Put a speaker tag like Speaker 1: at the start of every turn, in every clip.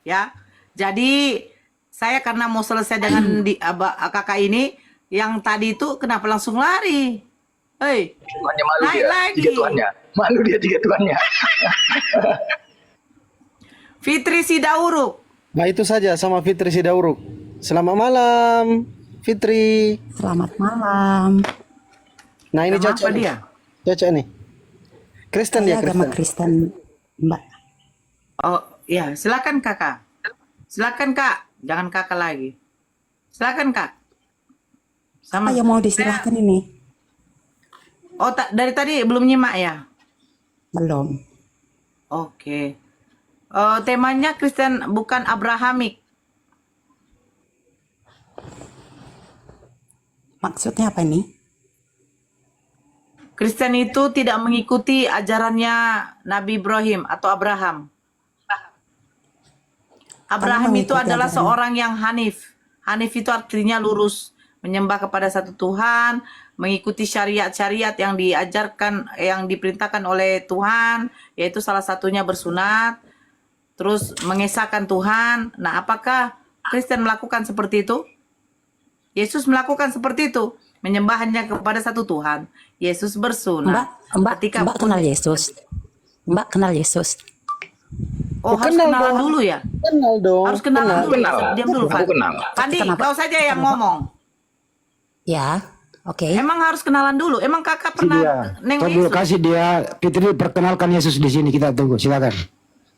Speaker 1: ya. Jadi saya karena mau selesai dengan kakak ini, yang tadi itu kenapa langsung lari? Hei,
Speaker 2: Tuhannya malu
Speaker 1: naik
Speaker 2: dia,
Speaker 1: lagi.
Speaker 2: tiga Tuhannya. Malu dia tiga Tuhannya.
Speaker 1: Fitri Sidauruk.
Speaker 3: Nah itu saja sama Fitri Sidauruk. Selamat malam Fitri.
Speaker 4: Selamat malam.
Speaker 3: Nah ini
Speaker 1: Agama
Speaker 3: Caca
Speaker 1: apa
Speaker 3: nih.
Speaker 1: dia?
Speaker 3: Caca nih. Kristen dia
Speaker 4: Saya agama
Speaker 3: Kristen.
Speaker 4: Kristen, Mbak.
Speaker 1: Oh, ya, silakan kakak. Silakan kak, jangan kakak lagi. Silakan kak.
Speaker 4: Apa yang mau disilahkan ini?
Speaker 1: Oh, dari tadi belum nyimak ya?
Speaker 4: Belum.
Speaker 1: Oke. Temanya Kristen bukan Abrahamik.
Speaker 4: Maksudnya apa ini?
Speaker 1: Kristen itu tidak mengikuti ajarannya Nabi Ibrahim atau Abraham. Abraham itu
Speaker 4: mengikuti
Speaker 1: adalah
Speaker 4: ajaran.
Speaker 1: seorang yang hanif. Hanif itu artinya lurus, menyembah kepada satu Tuhan, mengikuti syariat-syariat yang diajarkan, yang diperintahkan oleh Tuhan, yaitu salah satunya bersunat, terus mengesahkan Tuhan. Nah, apakah Kristen melakukan seperti itu? Yesus melakukan seperti itu, menyembah hanya kepada satu Tuhan. Yesus bersunat.
Speaker 4: Mbak kenal Yesus. Mbak kenal Yesus.
Speaker 1: Oh, harus
Speaker 3: kenal
Speaker 1: kenalan
Speaker 3: dong.
Speaker 1: dulu ya?
Speaker 3: Kenal dong.
Speaker 1: Harus kenalan dulu.
Speaker 2: Kenal.
Speaker 1: Diam dulu,
Speaker 2: Aku
Speaker 1: Pak.
Speaker 2: kenal.
Speaker 1: Tadi
Speaker 4: Kenapa?
Speaker 1: kau saja yang ngomong.
Speaker 4: Ya, oke.
Speaker 1: Emang harus kenalan dulu. Emang kakak pernah
Speaker 5: Dia.
Speaker 1: nengok
Speaker 5: Tunggu,
Speaker 1: Yesus?
Speaker 5: kasih dia Fitri perkenalkan Yesus di sini, kita tunggu, silakan.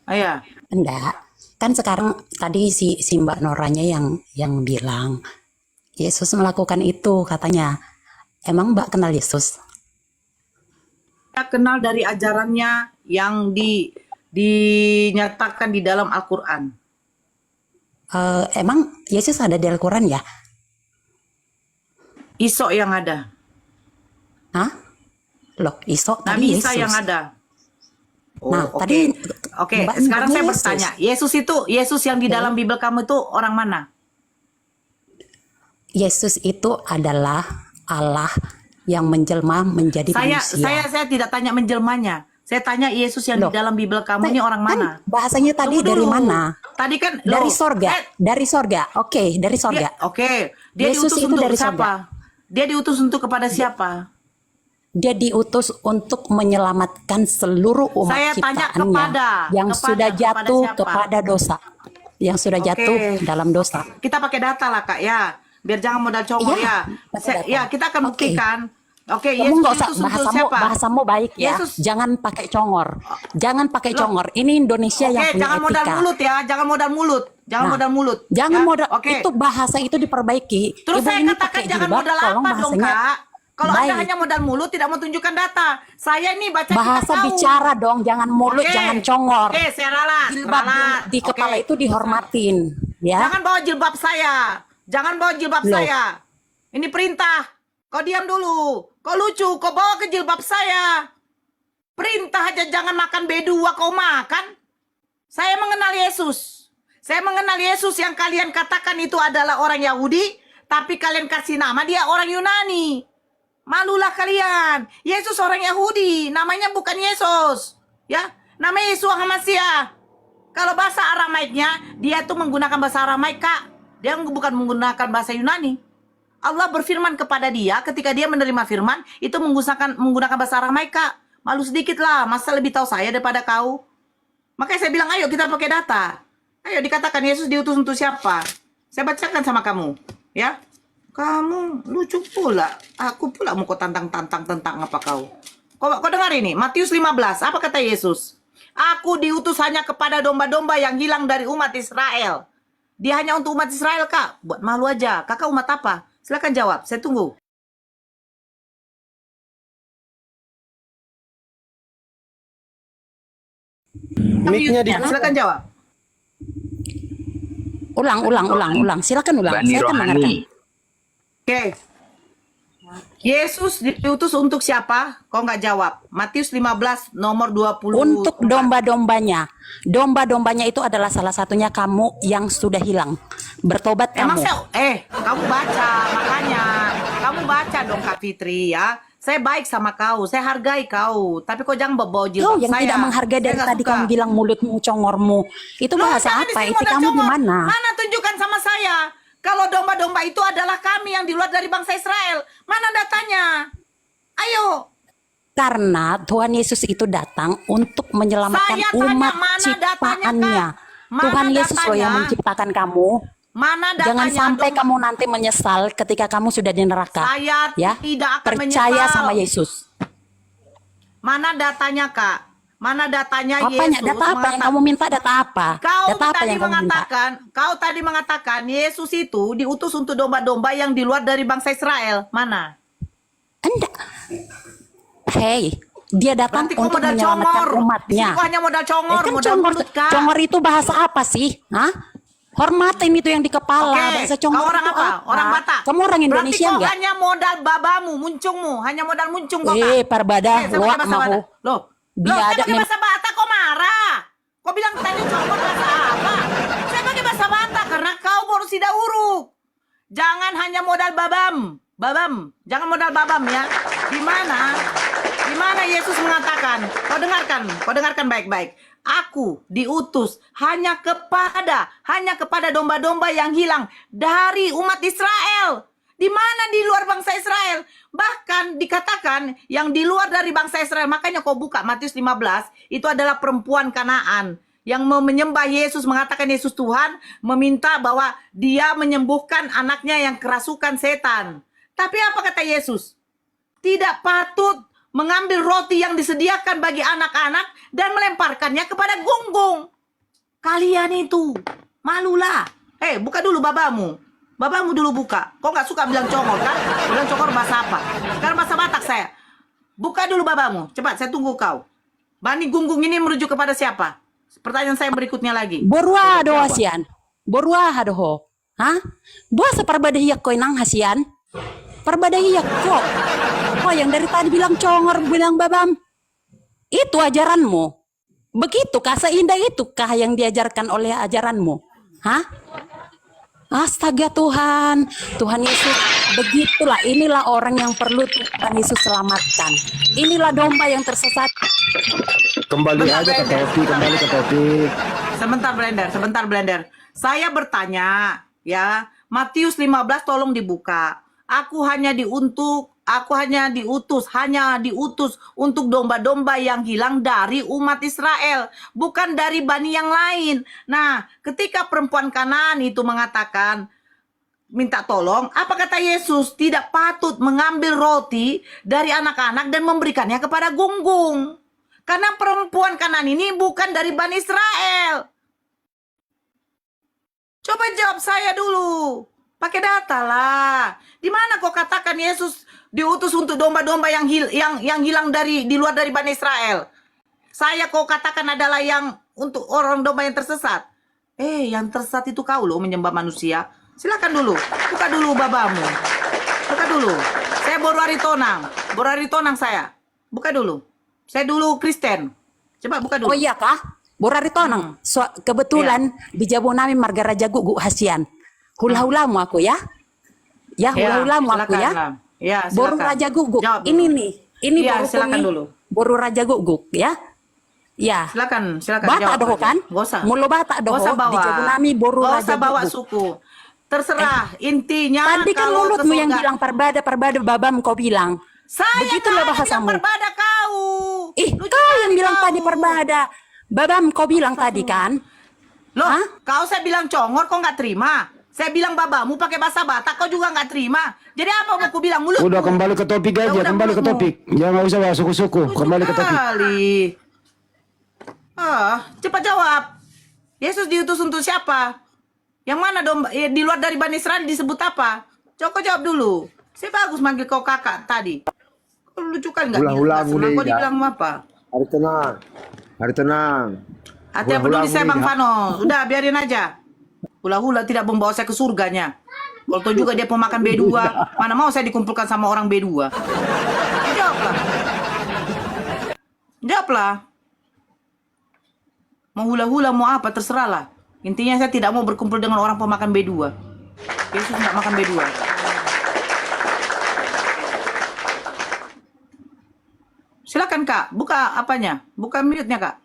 Speaker 1: Oh, iya.
Speaker 4: Enggak. Kan sekarang tadi si Mbak Noranya yang bilang Yesus melakukan itu katanya. Emang Mbak kenal Yesus?
Speaker 1: Kita kenal dari ajarannya yang dinyatakan di dalam Al-Quran.
Speaker 4: Emang Yesus ada di Al-Quran ya?
Speaker 1: Isok yang ada.
Speaker 4: Hah? Loh, Isok tadi
Speaker 1: Nabi
Speaker 4: Yesus.
Speaker 1: Isa yang ada. Oh,
Speaker 4: Nah,
Speaker 1: oke.
Speaker 4: tadi
Speaker 1: Oke,
Speaker 4: Mbak
Speaker 1: sekarang saya
Speaker 4: nyebutnya
Speaker 1: bertanya. Yesus yang di dalam Bible kamu itu orang mana?
Speaker 4: Yesus itu adalah Allah yang menjelma menjadi manusia.
Speaker 1: Saya tidak tanya menjelmanya. Saya tanya Yesus yang
Speaker 4: Loh,
Speaker 1: di dalam Bible kamu ini orang
Speaker 4: kan
Speaker 1: mana?
Speaker 4: bahasanya tadi
Speaker 1: Tunggu
Speaker 4: dari
Speaker 1: dulu.
Speaker 4: mana?
Speaker 1: Tadi kan
Speaker 4: Dari
Speaker 1: loh,
Speaker 4: sorga. Dari sorga. Oke, dari sorga.
Speaker 1: Dia
Speaker 4: Yesus
Speaker 1: diutus
Speaker 4: itu
Speaker 1: untuk
Speaker 4: dari
Speaker 1: siapa?
Speaker 4: sorga.
Speaker 1: Dia diutus untuk kepada siapa?
Speaker 4: Dia diutus untuk menyelamatkan seluruh umat
Speaker 1: Saya tanya
Speaker 4: ciptaannya yang sudah
Speaker 1: kepada
Speaker 4: jatuh
Speaker 1: siapa?
Speaker 4: kepada dosa. Yang sudah
Speaker 1: Oke.
Speaker 4: jatuh dalam dosa.
Speaker 1: Kita pakai data lah kak ya, biar jangan modal congor
Speaker 4: Iya,
Speaker 1: ya.
Speaker 4: pakai data.
Speaker 1: Ya kita akan
Speaker 4: Oke.
Speaker 1: buktikan. Oke,
Speaker 4: Kamu
Speaker 1: Yesus
Speaker 4: nggak usah
Speaker 1: diutus untuk siapa?
Speaker 4: bahasamu baik ya.
Speaker 1: Yesus.
Speaker 4: Jangan pakai congor. Jangan pakai
Speaker 1: Loh.
Speaker 4: congor. Ini Indonesia yang
Speaker 1: Oke,
Speaker 4: punya
Speaker 1: jangan modal
Speaker 4: etika.
Speaker 1: mulut ya, jangan modal mulut, jangan
Speaker 4: Nah,
Speaker 1: modal mulut.
Speaker 4: Jangan
Speaker 1: ya?
Speaker 4: modal.
Speaker 1: Oke.
Speaker 4: Itu bahasa itu diperbaiki.
Speaker 1: Terus
Speaker 4: Ibu
Speaker 1: saya
Speaker 4: ini
Speaker 1: katakan
Speaker 4: pakai
Speaker 1: jangan
Speaker 4: jilbab,
Speaker 1: modal
Speaker 4: tolong
Speaker 1: apa dong
Speaker 4: bahasanya
Speaker 1: kak? Kalau Anda
Speaker 4: baik.
Speaker 1: hanya modal mulut tidak mau tunjukkan data. Saya ini baca
Speaker 4: Bahasa
Speaker 1: kitab tahu.
Speaker 4: bicara dong, jangan mulut,
Speaker 1: Oke.
Speaker 4: jangan congor.
Speaker 1: Oke, saya ralat.
Speaker 4: Jilbab
Speaker 1: ralat.
Speaker 4: di kepala
Speaker 1: Oke.
Speaker 4: itu dihormatin, ya.
Speaker 1: Jangan bawa jilbab saya. Jangan bawa jilbab
Speaker 4: Loh.
Speaker 1: saya. Ini perintah. Kau diam dulu. Kau lucu. Kau bawa ke jilbab saya. Perintah aja jangan makan B2 kau makan. Saya mengenal Yesus. Saya mengenal Yesus yang kalian katakan itu adalah orang Yahudi. Tapi kalian kasih nama dia orang Yunani. Malulah kalian. Yesus orang Yahudi. Namanya bukan Yesus. Ya, namanya Yesua Hamasiah. Kalau bahasa Aramaiknya, dia tuh menggunakan bahasa Aramaik, Kak. Dia bukan menggunakan bahasa Yunani. Allah berfirman kepada dia ketika dia menerima firman, itu menggunakan bahasa Aramaik, Kak. Malu sedikit lah, masa lebih tahu saya daripada kau. Makanya saya bilang, ayo kita pakai data. Ayo dikatakan Yesus diutus untuk siapa? Saya bacakan sama kamu, ya. Kamu lucu pula. Aku pula mau kau tantang-tantang tentang apa kau. Kau dengar ini, Matius 15. Apa kata Yesus? Aku diutus hanya kepada domba-domba yang hilang dari umat Israel. Dia hanya untuk umat Israel, Kak. Buat malu aja. Kakak umat apa? Silakan jawab. Saya tunggu.
Speaker 3: Mic-nya di
Speaker 1: Silakan jawab.
Speaker 4: Ulang. Silakan ulang.
Speaker 2: Bani
Speaker 4: Saya akan mendengarkan.
Speaker 2: Rohani.
Speaker 1: Oke. Yesus diutus untuk siapa? Kau nggak jawab. Matius 15 nomor 20.
Speaker 4: Untuk domba-dombanya. Domba-dombanya itu adalah salah satunya kamu yang sudah hilang. Bertobat
Speaker 1: Emang
Speaker 4: kamu.
Speaker 1: kamu baca, makanya kamu baca dong Kak Fitri ya. Saya baik sama kau, saya hargai kau, tapi kau jangan bawa
Speaker 4: Kau
Speaker 1: jilbab
Speaker 4: yang
Speaker 1: saya.
Speaker 4: tidak menghargai
Speaker 1: Saya
Speaker 4: dari
Speaker 1: nggak
Speaker 4: tadi
Speaker 1: suka.
Speaker 4: kamu bilang mulutmu, congormu. Itu
Speaker 1: Loh,
Speaker 4: bahasa
Speaker 1: jangan
Speaker 4: apa?
Speaker 1: disini
Speaker 4: Itu
Speaker 1: modal
Speaker 4: kamu
Speaker 1: congor.
Speaker 4: gimana?
Speaker 1: Mana tunjukkan sama saya. Kalau domba-domba itu adalah kami yang di luar dari bangsa Israel. Mana datanya? Ayo.
Speaker 4: Karena Tuhan Yesus itu datang untuk menyelamatkan
Speaker 1: Saya tanya,
Speaker 4: umat
Speaker 1: mana
Speaker 4: ciptaannya.
Speaker 1: datanya, Kak? Mana
Speaker 4: Tuhan Yesus loh yang
Speaker 1: datanya?
Speaker 4: menciptakan kamu.
Speaker 1: Mana datanya?
Speaker 4: Jangan sampai
Speaker 1: domba?
Speaker 4: kamu nanti menyesal ketika kamu sudah di neraka.
Speaker 1: Saya
Speaker 4: Ya,
Speaker 1: tidak akan
Speaker 4: percaya
Speaker 1: menyesal.
Speaker 4: sama Yesus.
Speaker 1: Mana datanya, Kak? Mana datanya
Speaker 4: Apanya?
Speaker 1: Yesus?
Speaker 4: Data apa yang kamu minta? Data apa?
Speaker 1: Kau
Speaker 4: Data apa
Speaker 1: tadi
Speaker 4: yang kamu minta?
Speaker 1: mengatakan Yesus itu diutus untuk domba-domba yang di luar dari bangsa Israel. Mana?
Speaker 4: Anda, hey, dia datang
Speaker 1: Berarti kau
Speaker 4: untuk
Speaker 1: modal
Speaker 4: menyelamatkan
Speaker 1: congor. Di
Speaker 4: umatnya.
Speaker 1: sini kau hanya modal congor,
Speaker 4: Kan
Speaker 1: modal
Speaker 4: congor,
Speaker 1: mulut, Kak.
Speaker 4: congor itu bahasa apa sih? Hah? Hormatin itu yang di kepala.
Speaker 1: Oke,
Speaker 4: Bahasa congor
Speaker 1: kau orang
Speaker 4: itu
Speaker 1: apa? Orang Batak.
Speaker 4: Kamu orang Indonesia
Speaker 1: Berarti kau
Speaker 4: enggak?
Speaker 1: hanya modal babamu, muncungmu, hanya modal muncung kau, Kak.
Speaker 4: Parbadah,
Speaker 1: Saya
Speaker 4: luak
Speaker 1: pakai bahasa
Speaker 4: mahu.
Speaker 1: Batak. Loh,
Speaker 4: Biadab
Speaker 1: saya pakai
Speaker 4: mem-
Speaker 1: bahasa Batak, kau marah. Kau bilang tadi congor bahasa apa? Saya pakai bahasa Batak karena kau baru sida uruk. Jangan hanya modal babam. Jangan modal babam ya. Di mana Yesus mengatakan? Kau dengarkan baik-baik. Aku diutus hanya kepada domba-domba yang hilang dari umat Israel. Di mana di luar bangsa Israel? Bahkan dikatakan yang di luar dari bangsa Israel. Makanya kau buka Matius 15, itu adalah perempuan Kanaan yang mau menyembah Yesus, mengatakan Yesus Tuhan, meminta bahwa dia menyembuhkan anaknya yang kerasukan setan. Tapi apa kata Yesus? Tidak patut mengambil roti yang disediakan bagi anak-anak dan melemparkannya kepada gunggung. Kalian itu malulah. Buka dulu babamu. Babamu dulu buka. Kok nggak suka bilang congor kan? Bilang congor bahasa apa? Sekarang bahasa Batak saya. Buka dulu babamu. Cepat, saya tunggu kau. Bani gunggung ini merujuk kepada siapa? Pertanyaan saya berikutnya lagi.
Speaker 4: Borua do hasian. Borua do ho. Hah? Buah seperbadahiyak ko nang hasian. Perbadahiyak ko. Oh, yang dari tadi bilang congor, bilang babam. Itu ajaranmu. Begitukah, seindah itukah yang diajarkan oleh ajaranmu? Hah? Astaga Tuhan, Tuhan Yesus, begitulah, inilah orang yang perlu Tuhan Yesus selamatkan. Inilah domba yang tersesat.
Speaker 5: Kembali aja ke topik, kembali ke topik.
Speaker 1: Sebentar Blender. Saya bertanya, ya, Matius 15 tolong dibuka. Aku hanya diutus untuk domba-domba yang hilang dari umat Israel, bukan dari bani yang lain. Nah, ketika perempuan Kanaan itu mengatakan minta tolong, apa kata Yesus? Tidak patut mengambil roti dari anak-anak dan memberikannya kepada gunggung. Karena perempuan Kanaan ini bukan dari bani Israel. Coba jawab saya dulu. Pakai data lah. Di mana kau katakan Yesus diutus untuk domba-domba yang hilang di luar dari Bani Israel? Saya kau katakan adalah yang untuk orang domba yang tersesat. Yang tersesat itu kau loh, menyembah manusia. Silakan dulu. Buka dulu babamu. Buka dulu. Saya baru hari tonang saya. Buka dulu. Saya dulu Kristen. Coba buka dulu.
Speaker 4: Oh iya kah? Borari tonang. Kebetulan di Jabonami Margaraja Gugu hasian. Hula-hulamu aku ya. Ya, hula-hulamu aku ya.
Speaker 1: Ya,
Speaker 4: Boru
Speaker 1: silakan.
Speaker 4: Raja Guguk.
Speaker 1: Jawab dulu.
Speaker 4: Ini nih. Ini
Speaker 1: Iya,
Speaker 4: boru
Speaker 1: silakan
Speaker 4: kumi.
Speaker 1: dulu.
Speaker 4: Boru Raja Guguk ya. Ya.
Speaker 1: Silakan
Speaker 4: Bata
Speaker 1: jawab
Speaker 4: doho
Speaker 1: aja.
Speaker 4: kan?
Speaker 1: Nggak usah.
Speaker 4: Mulu bata doho
Speaker 1: Nggak usah
Speaker 4: di
Speaker 1: bawa.
Speaker 4: Jabonami boru
Speaker 1: Nggak
Speaker 4: Raja
Speaker 1: usah bawa
Speaker 4: Guguk.
Speaker 1: suku. Terserah. Intinya
Speaker 4: Tadi kan
Speaker 1: kalau
Speaker 4: mulutmu yang
Speaker 1: kesurga-
Speaker 4: bilang perbada babam kau bilang.
Speaker 1: Saya
Speaker 4: Begitulah
Speaker 1: nggak ada
Speaker 4: bahasamu.
Speaker 1: bilang perbada kau.
Speaker 4: Kau
Speaker 1: Lu juga
Speaker 4: yang bilang
Speaker 1: tahu.
Speaker 4: tadi perbada. Babam kau bilang tadi kan?
Speaker 1: Loh,
Speaker 4: Hah?
Speaker 1: kau saya bilang congor, kau nggak terima. Saya bilang babamu pakai bahasa Batak, kau juga nggak terima. Jadi apa mau aku bilang mulut?
Speaker 5: Udah kembali ke topik aja,
Speaker 1: udah,
Speaker 5: kembali ke
Speaker 1: mulutmu.
Speaker 5: topik. Jangan usah bahas suku-suku, kembali ke topik.
Speaker 1: Kali. Cepat jawab. Yesus diutus untuk siapa? Yang mana domba? Di luar dari Bani Israel disebut apa? Coba jawab dulu. Saya bagus manggil kau kakak tadi. Kau lucu kan nggak?
Speaker 2: Ulang-ulang
Speaker 1: Senang
Speaker 2: boleh,
Speaker 1: kau
Speaker 2: ya.
Speaker 1: dibilang apa?
Speaker 2: Hari tenang. Hari tenang.
Speaker 1: Hati yang peduli saya Bang Vano. Udah biarin aja. Hula-hula tidak membawa saya ke surganya. Kalau tahu juga dia pemakan B2. Mana mau saya dikumpulkan sama orang B2. Jawablah. Jawablah. Mau hula-hula mau apa terserah lah. Intinya saya tidak mau berkumpul dengan orang pemakan B2. Yesus nggak makan B2. Silakan Kak, buka apanya? Buka mute-nya Kak.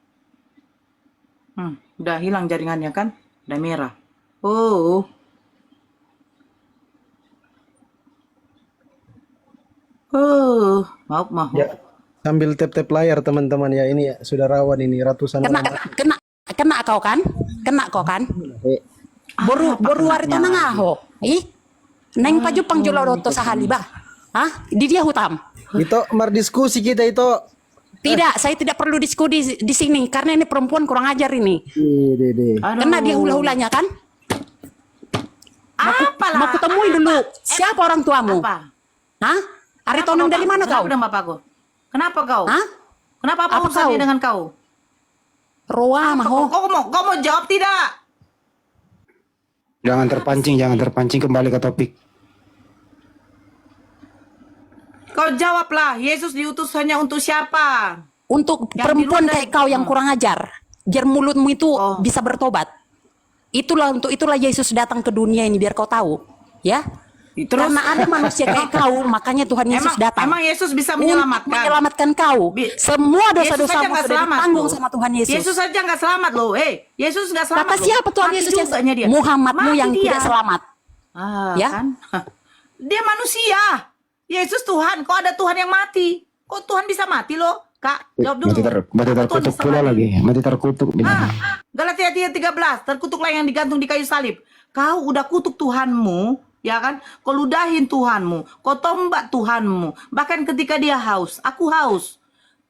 Speaker 1: Udah hilang jaringannya kan? Udah merah. Oh. Maaf.
Speaker 3: Ya. Sambil tap-tap layar teman-teman ya, ini ya, sudah rawan ini ratusan
Speaker 4: Kena
Speaker 3: orang.
Speaker 4: kena kau kan? Kena kau kan? Boru hari to nangaho. Neng pajupang joloroto sahali ba? Hah? Di dia hutam.
Speaker 3: Itu mar diskusi kita itu.
Speaker 4: Tidak, saya tidak perlu diskusi di sini karena ini perempuan kurang ajar ini.
Speaker 3: Dede.
Speaker 4: Kena dia hula-hulanya kan?
Speaker 1: Apalah?
Speaker 4: Mau kutemuin dulu. Siapa orang tuamu?
Speaker 1: Apa?
Speaker 4: Hah? Ari Tonang dari mana kau?
Speaker 1: Kenapa bapakku? Kenapa kau?
Speaker 4: Hah?
Speaker 1: Kenapa apa
Speaker 4: Apa
Speaker 1: urusannya
Speaker 4: kau?
Speaker 1: dengan kau?
Speaker 4: Roa maho.
Speaker 1: Kau mau jawab tidak?
Speaker 5: Jangan terpancing kembali ke topik.
Speaker 1: Kau jawablah, Yesus diutus hanya untuk siapa?
Speaker 4: Untuk
Speaker 1: Yang
Speaker 4: perempuan
Speaker 1: di luar
Speaker 4: kayak kau yang kurang ajar, biar mulutmu itu bisa bertobat. Itulah Yesus datang ke dunia ini biar kau tahu, ya.
Speaker 1: Terus
Speaker 4: Karena ada manusia kayak kau, makanya Tuhan Yesus datang.
Speaker 1: emang Yesus bisa
Speaker 4: Untuk
Speaker 1: menyelamatkan?
Speaker 4: menyelamatkan kau. Semua
Speaker 1: Yesus
Speaker 4: dosa-dosamu
Speaker 1: saja nggak
Speaker 4: sudah
Speaker 1: selamat
Speaker 4: ditanggung
Speaker 1: loh.
Speaker 4: sama Tuhan Yesus.
Speaker 1: Yesus saja nggak selamat loh. Yesus nggak selamat.
Speaker 4: Kata
Speaker 1: loh.
Speaker 4: siapa Tuhan
Speaker 1: Mati
Speaker 4: Yesus yang
Speaker 1: juganya dia.
Speaker 4: Muhammadmu
Speaker 1: Mati
Speaker 4: yang
Speaker 1: dia.
Speaker 4: tidak selamat? Ya?
Speaker 1: Kan? Dia manusia. Yesus Tuhan. Kok ada Tuhan yang mati? Kok Tuhan bisa mati loh? Kak, jawab dulu.
Speaker 5: Mati
Speaker 1: Kok Tuhan
Speaker 5: terkutuk
Speaker 1: bisa
Speaker 5: pula
Speaker 1: mati?
Speaker 5: lagi. Mati terkutuk.
Speaker 1: Galatia 3:13, terkutuklah yang digantung di kayu salib. Kau udah kutuk Tuhanmu, ya kan? Kau ludahin Tuhanmu, kau tombak Tuhanmu. Bahkan ketika dia haus, aku haus.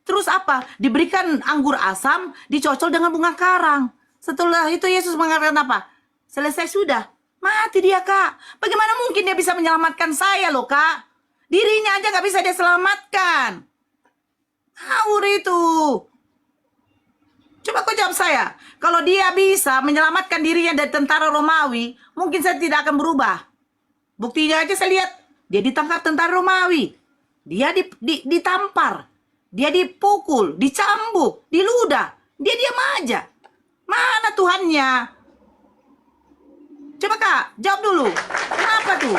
Speaker 1: Terus apa? Diberikan anggur asam, dicocol dengan bunga karang. Setelah itu Yesus mengatakan apa? Selesai sudah. Mati dia, Kak. Bagaimana mungkin dia bisa menyelamatkan saya loh, Kak? Dirinya aja gak bisa dia selamatkan. Ngawur itu. Coba kau jawab saya. Kalau dia bisa menyelamatkan dirinya dari tentara Romawi, mungkin saya tidak akan berubah. Buktinya aja saya lihat. Dia ditangkap tentara Romawi. Dia ditampar. Dia dipukul, dicambuk, diludah. Dia diam aja. Mana Tuhannya? Coba Kak, jawab dulu. Kenapa tuh?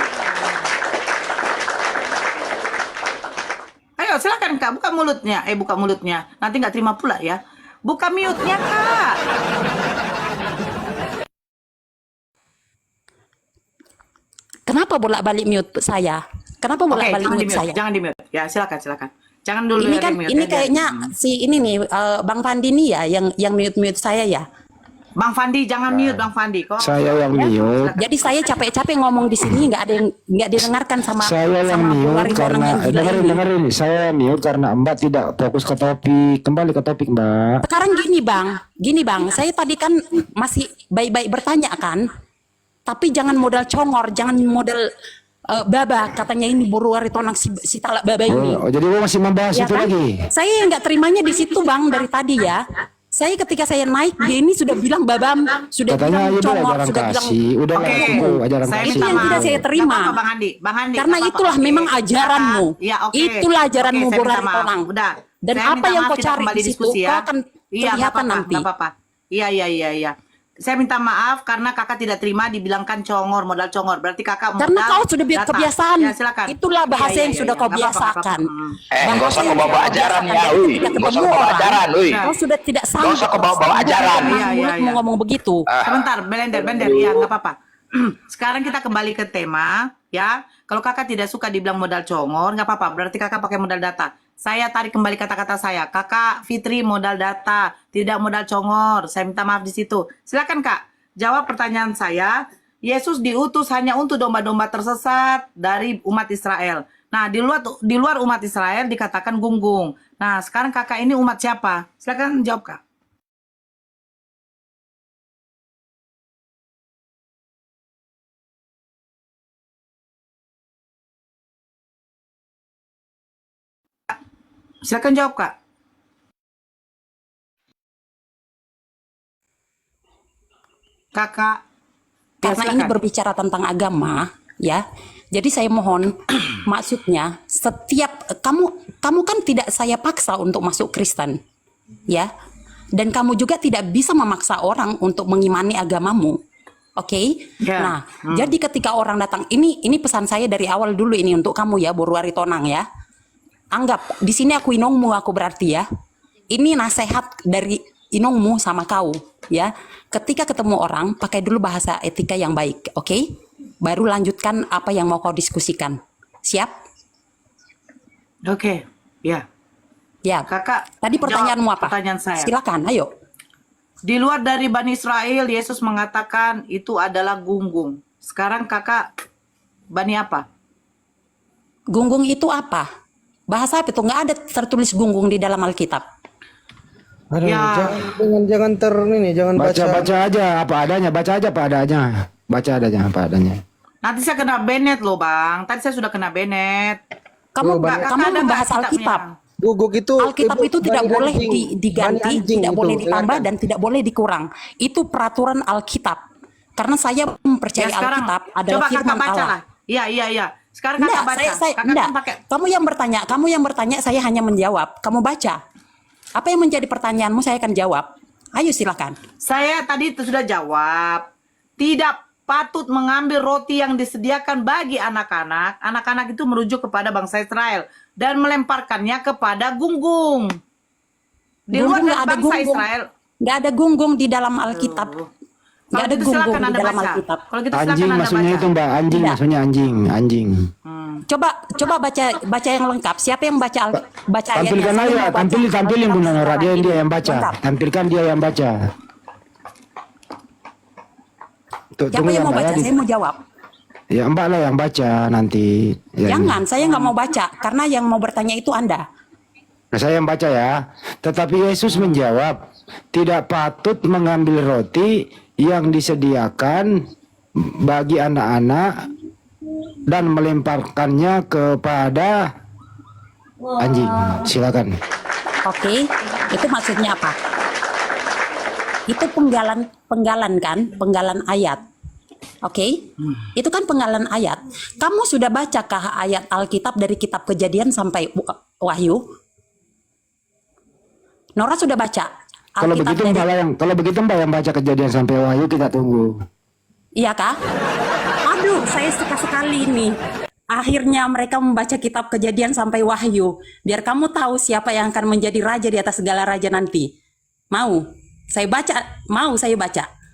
Speaker 1: Ayo silakan Kak, buka mulutnya. Buka mulutnya. Nanti nggak terima pula ya. Buka mute-nya Kak.
Speaker 4: Kenapa bolak-balik mute saya? Kenapa bolak-balik
Speaker 1: jangan
Speaker 4: mute
Speaker 1: di-mute,
Speaker 4: saya?
Speaker 1: jangan di-mute. Ya, silakan. Jangan dulu
Speaker 4: Ini
Speaker 1: ya,
Speaker 4: kan
Speaker 1: di-mute,
Speaker 4: ini
Speaker 1: ya.
Speaker 4: kayaknya si ini nih Bang Fandi nih ya yang mute saya ya.
Speaker 1: Bang Fandi, jangan mute Bang Fandi. Kok?
Speaker 5: Saya yang mute.
Speaker 4: Jadi saya capek-capek ngomong di sini nggak didengarkan sama
Speaker 5: Saya yang
Speaker 4: sama
Speaker 5: mute
Speaker 4: Buari orang
Speaker 5: karena
Speaker 4: yang gila ini.
Speaker 5: dengerin ini. Saya mute karena Mbak tidak fokus ke topik. Kembali ke topik, Mbak.
Speaker 4: Sekarang gini bang, saya tadi kan masih baik-baik bertanya kan, tapi jangan modal congor, jangan modal baba, katanya ini Boruari Tonang si talak baba ini.
Speaker 5: Oh, jadi lo masih membahas
Speaker 4: Ya
Speaker 5: itu
Speaker 4: kan?
Speaker 5: lagi?
Speaker 4: Saya nggak terimanya di situ bang dari tadi ya. Saya ketika saya naik dia ini sudah bilang babam, sudah
Speaker 5: Katanya
Speaker 4: bilang
Speaker 5: itu
Speaker 4: congor,
Speaker 5: ajaran
Speaker 4: sudah bilang
Speaker 5: kasih. Udah
Speaker 1: Oke,
Speaker 5: cukup ajaran
Speaker 1: saya
Speaker 5: kasih.
Speaker 4: itu
Speaker 1: minta
Speaker 4: yang tidak
Speaker 1: maaf.
Speaker 4: saya terima.
Speaker 1: Nggak apa-apa, Bang Andi,
Speaker 4: Karena
Speaker 1: nggak apa-apa.
Speaker 4: itulah
Speaker 1: Oke.
Speaker 4: memang ajaranmu.
Speaker 1: Ya, oke.
Speaker 4: Itulah ajaranmu
Speaker 1: Oke, saya
Speaker 4: Boruari
Speaker 1: minta maaf.
Speaker 4: Tonang.
Speaker 1: Udah.
Speaker 4: Dan
Speaker 1: Saya
Speaker 4: apa
Speaker 1: minta
Speaker 4: yang
Speaker 1: maaf,
Speaker 4: kau
Speaker 1: kita
Speaker 4: cari
Speaker 1: kembali
Speaker 4: di situ,
Speaker 1: diskusi ya.
Speaker 4: kau akan
Speaker 1: Iya, nggak
Speaker 4: kelihatan
Speaker 1: apa-apa,
Speaker 4: nanti.
Speaker 1: nggak apa-apa. Iya. Saya minta maaf karena kakak tidak terima dibilangkan congor, modal congor. Berarti kakak modal
Speaker 4: Karena kau sudah
Speaker 1: data.
Speaker 4: kebiasaan.
Speaker 1: Ya, silakan.
Speaker 4: Itulah bahasa yang sudah kau
Speaker 1: Nggak apa-apa,
Speaker 4: biasakan.
Speaker 1: nggak apa-apa.
Speaker 6: Nggak usah
Speaker 4: Bahasa yang
Speaker 6: kebawa
Speaker 4: kau
Speaker 6: ajaran
Speaker 4: biasakan.
Speaker 6: ya,
Speaker 4: Jadi
Speaker 6: ui.
Speaker 4: ketika
Speaker 6: Nggak usah
Speaker 4: ketemu
Speaker 6: kebawa
Speaker 4: orang,
Speaker 6: ajaran, ui.
Speaker 4: kau sudah tidak sanggup.
Speaker 6: usah kebawa-bawa ajaran.
Speaker 1: Iya,
Speaker 4: Mulutmu
Speaker 1: iya.
Speaker 4: ngomong begitu.
Speaker 1: Sebentar, Belender, ya nggak apa-apa. Sekarang kita kembali ke tema, ya. Kalau kakak tidak suka dibilang modal congor, nggak apa-apa. Berarti kakak pakai modal data. Saya tarik kembali kata-kata saya. Kakak Fitri modal data, tidak modal congor. Saya minta maaf di situ. Silakan Kak, jawab pertanyaan saya. Yesus diutus hanya untuk domba-domba tersesat dari umat Israel. Nah, di luar umat Israel dikatakan gunggung. Nah, sekarang kakak ini umat siapa? Silakan jawab Kak. Silakan jawab Kak. Kakak. Ya,
Speaker 4: Karena ini
Speaker 1: silakan.
Speaker 4: berbicara tentang agama, ya. Jadi saya mohon, maksudnya setiap kamu kan tidak saya paksa untuk masuk Kristen, ya. Dan kamu juga tidak bisa memaksa orang untuk mengimani agamamu. Oke?
Speaker 1: Ya.
Speaker 4: Nah, jadi ketika orang datang, ini pesan saya dari awal dulu ini untuk kamu ya, Boruari Tonang ya. Anggap di sini aku inongmu aku berarti ya. Ini nasihat dari inongmu sama kau ya. Ketika ketemu orang, pakai dulu bahasa etika yang baik, oke? Baru lanjutkan apa yang mau kau diskusikan. Siap?
Speaker 1: Oke, ya.
Speaker 4: Ya.
Speaker 1: Kakak,
Speaker 4: Tadi pertanyaanmu
Speaker 1: jawab
Speaker 4: apa?
Speaker 1: pertanyaan saya.
Speaker 4: Silakan, ayo.
Speaker 1: Di luar dari Bani Israel, Yesus mengatakan itu adalah gunggung. Sekarang kakak, Bani apa?
Speaker 4: Gunggung itu apa? Bahasa apa itu? Nggak ada tertulis gunggung di dalam Alkitab.
Speaker 3: Aduh,
Speaker 1: Ya.
Speaker 3: jangan baca.
Speaker 5: Baca aja apa adanya, baca aja apa adanya. Baca adanya apa adanya.
Speaker 1: Nanti saya kena Bennett loh bang. Tadi saya sudah kena Bennett.
Speaker 4: Kamu
Speaker 1: Kakak
Speaker 4: kamu
Speaker 1: ada nggak
Speaker 4: membahas
Speaker 1: kitabnya?
Speaker 4: Alkitab.
Speaker 3: Guguk itu
Speaker 4: Alkitab itu tidak
Speaker 3: bani
Speaker 4: boleh
Speaker 3: anjing.
Speaker 4: diganti,
Speaker 3: Bani anjing
Speaker 4: tidak
Speaker 3: itu,
Speaker 4: boleh ditambah
Speaker 3: silakan.
Speaker 4: dan tidak boleh dikurang. Itu peraturan Alkitab. Karena saya mempercayai
Speaker 1: Ya sekarang,
Speaker 4: Alkitab adalah
Speaker 1: coba kakak
Speaker 4: firman
Speaker 1: baca
Speaker 4: Allah.
Speaker 1: lah. Iya. Sekarang
Speaker 4: Enggak,
Speaker 1: kakak baca. Kakak
Speaker 4: enggak.
Speaker 1: kan pakai.
Speaker 4: Kamu yang bertanya, saya hanya menjawab. Kamu baca. Apa yang menjadi pertanyaanmu, saya akan jawab. Ayo silakan.
Speaker 1: Saya tadi itu sudah jawab. Tidak patut mengambil roti yang disediakan bagi anak-anak. Anak-anak itu merujuk kepada bangsa Israel dan melemparkannya kepada gunggung. Di luar
Speaker 4: Gunggung
Speaker 1: dari
Speaker 4: nggak ada
Speaker 1: bangsa
Speaker 4: gunggung.
Speaker 1: Israel.
Speaker 4: Nggak ada gunggung di dalam Alkitab. Nggak
Speaker 1: Kalau
Speaker 4: ada
Speaker 1: gitu
Speaker 4: gunggung
Speaker 1: silakan
Speaker 4: di
Speaker 1: Anda
Speaker 4: dalam
Speaker 1: baca.
Speaker 4: Alkitab.
Speaker 1: Kalau gitu
Speaker 5: Anjing
Speaker 1: silakan Anda
Speaker 5: maksudnya
Speaker 1: baca.
Speaker 5: itu Mbak, anjing
Speaker 4: Tidak.
Speaker 5: maksudnya anjing.
Speaker 4: Coba baca yang lengkap. Siapa yang baca baca ayatnya?
Speaker 5: Tampilkan
Speaker 4: Saya
Speaker 5: aja,
Speaker 4: mau baca
Speaker 5: tampilin Bunda Nora,
Speaker 4: Alkitab
Speaker 5: dia yang baca.
Speaker 4: lengkap.
Speaker 5: Tampilkan dia yang baca. Tuh,
Speaker 4: Siapa yang mau
Speaker 5: Mbak,
Speaker 4: baca?
Speaker 5: ya.
Speaker 4: Saya mau jawab.
Speaker 5: Ya Mbak lah yang baca nanti. Ya,
Speaker 4: Jangan, saya nggak mau baca karena yang mau bertanya itu Anda.
Speaker 5: Nah, saya yang baca ya. Tetapi Yesus menjawab, tidak patut mengambil roti yang disediakan bagi anak-anak dan melemparkannya kepada anjing. Silakan.
Speaker 4: Oke, itu maksudnya apa? Itu penggalan kan, penggalan ayat. Oke, itu kan penggalan ayat. Kamu sudah bacakah ayat Alkitab dari kitab Kejadian sampai Wahyu? Nora sudah baca
Speaker 5: Kalau
Speaker 4: Alkitab
Speaker 5: begitu
Speaker 4: dari,
Speaker 5: Mbak yang baca Kejadian sampai Wahyu, kita tunggu.
Speaker 4: iya kah? Aduh, saya suka sekali ini. Akhirnya mereka membaca kitab Kejadian sampai Wahyu, biar kamu tahu siapa yang akan menjadi raja di atas segala raja nanti. Mau? Saya baca.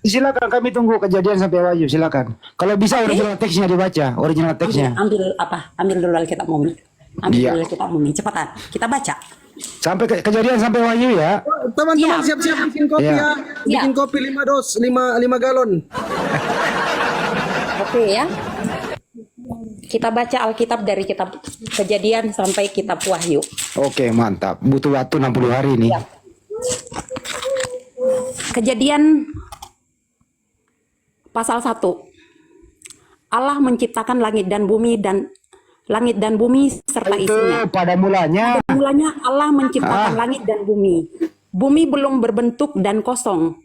Speaker 5: Silakan, kami tunggu Kejadian sampai Wahyu, silakan. Kalau bisa
Speaker 4: Oke.
Speaker 5: original teksnya dibaca, original teksnya.
Speaker 4: Ambil dulu Alkitab Mumi. Ambil
Speaker 5: Iya.
Speaker 4: dulu Alkitab Mumi, cepatan. Kita baca.
Speaker 5: Sampai Kejadian sampai Wahyu ya.
Speaker 3: Teman-teman
Speaker 4: Iya.
Speaker 3: siap-siap bikin kopi
Speaker 5: Iya.
Speaker 3: ya. Bikin
Speaker 4: Iya.
Speaker 3: kopi 5 dos, 5 galon.
Speaker 4: Oke ya. Kita baca Alkitab dari kitab Kejadian sampai kitab Wahyu.
Speaker 5: Oke, mantap. Butuh waktu 60 hari ini.
Speaker 4: Iya. Kejadian pasal 1. Allah menciptakan langit dan bumi serta
Speaker 5: Itu
Speaker 4: isinya.
Speaker 5: pada mulanya
Speaker 4: Mulanya Allah menciptakan langit dan bumi. Bumi belum berbentuk dan kosong.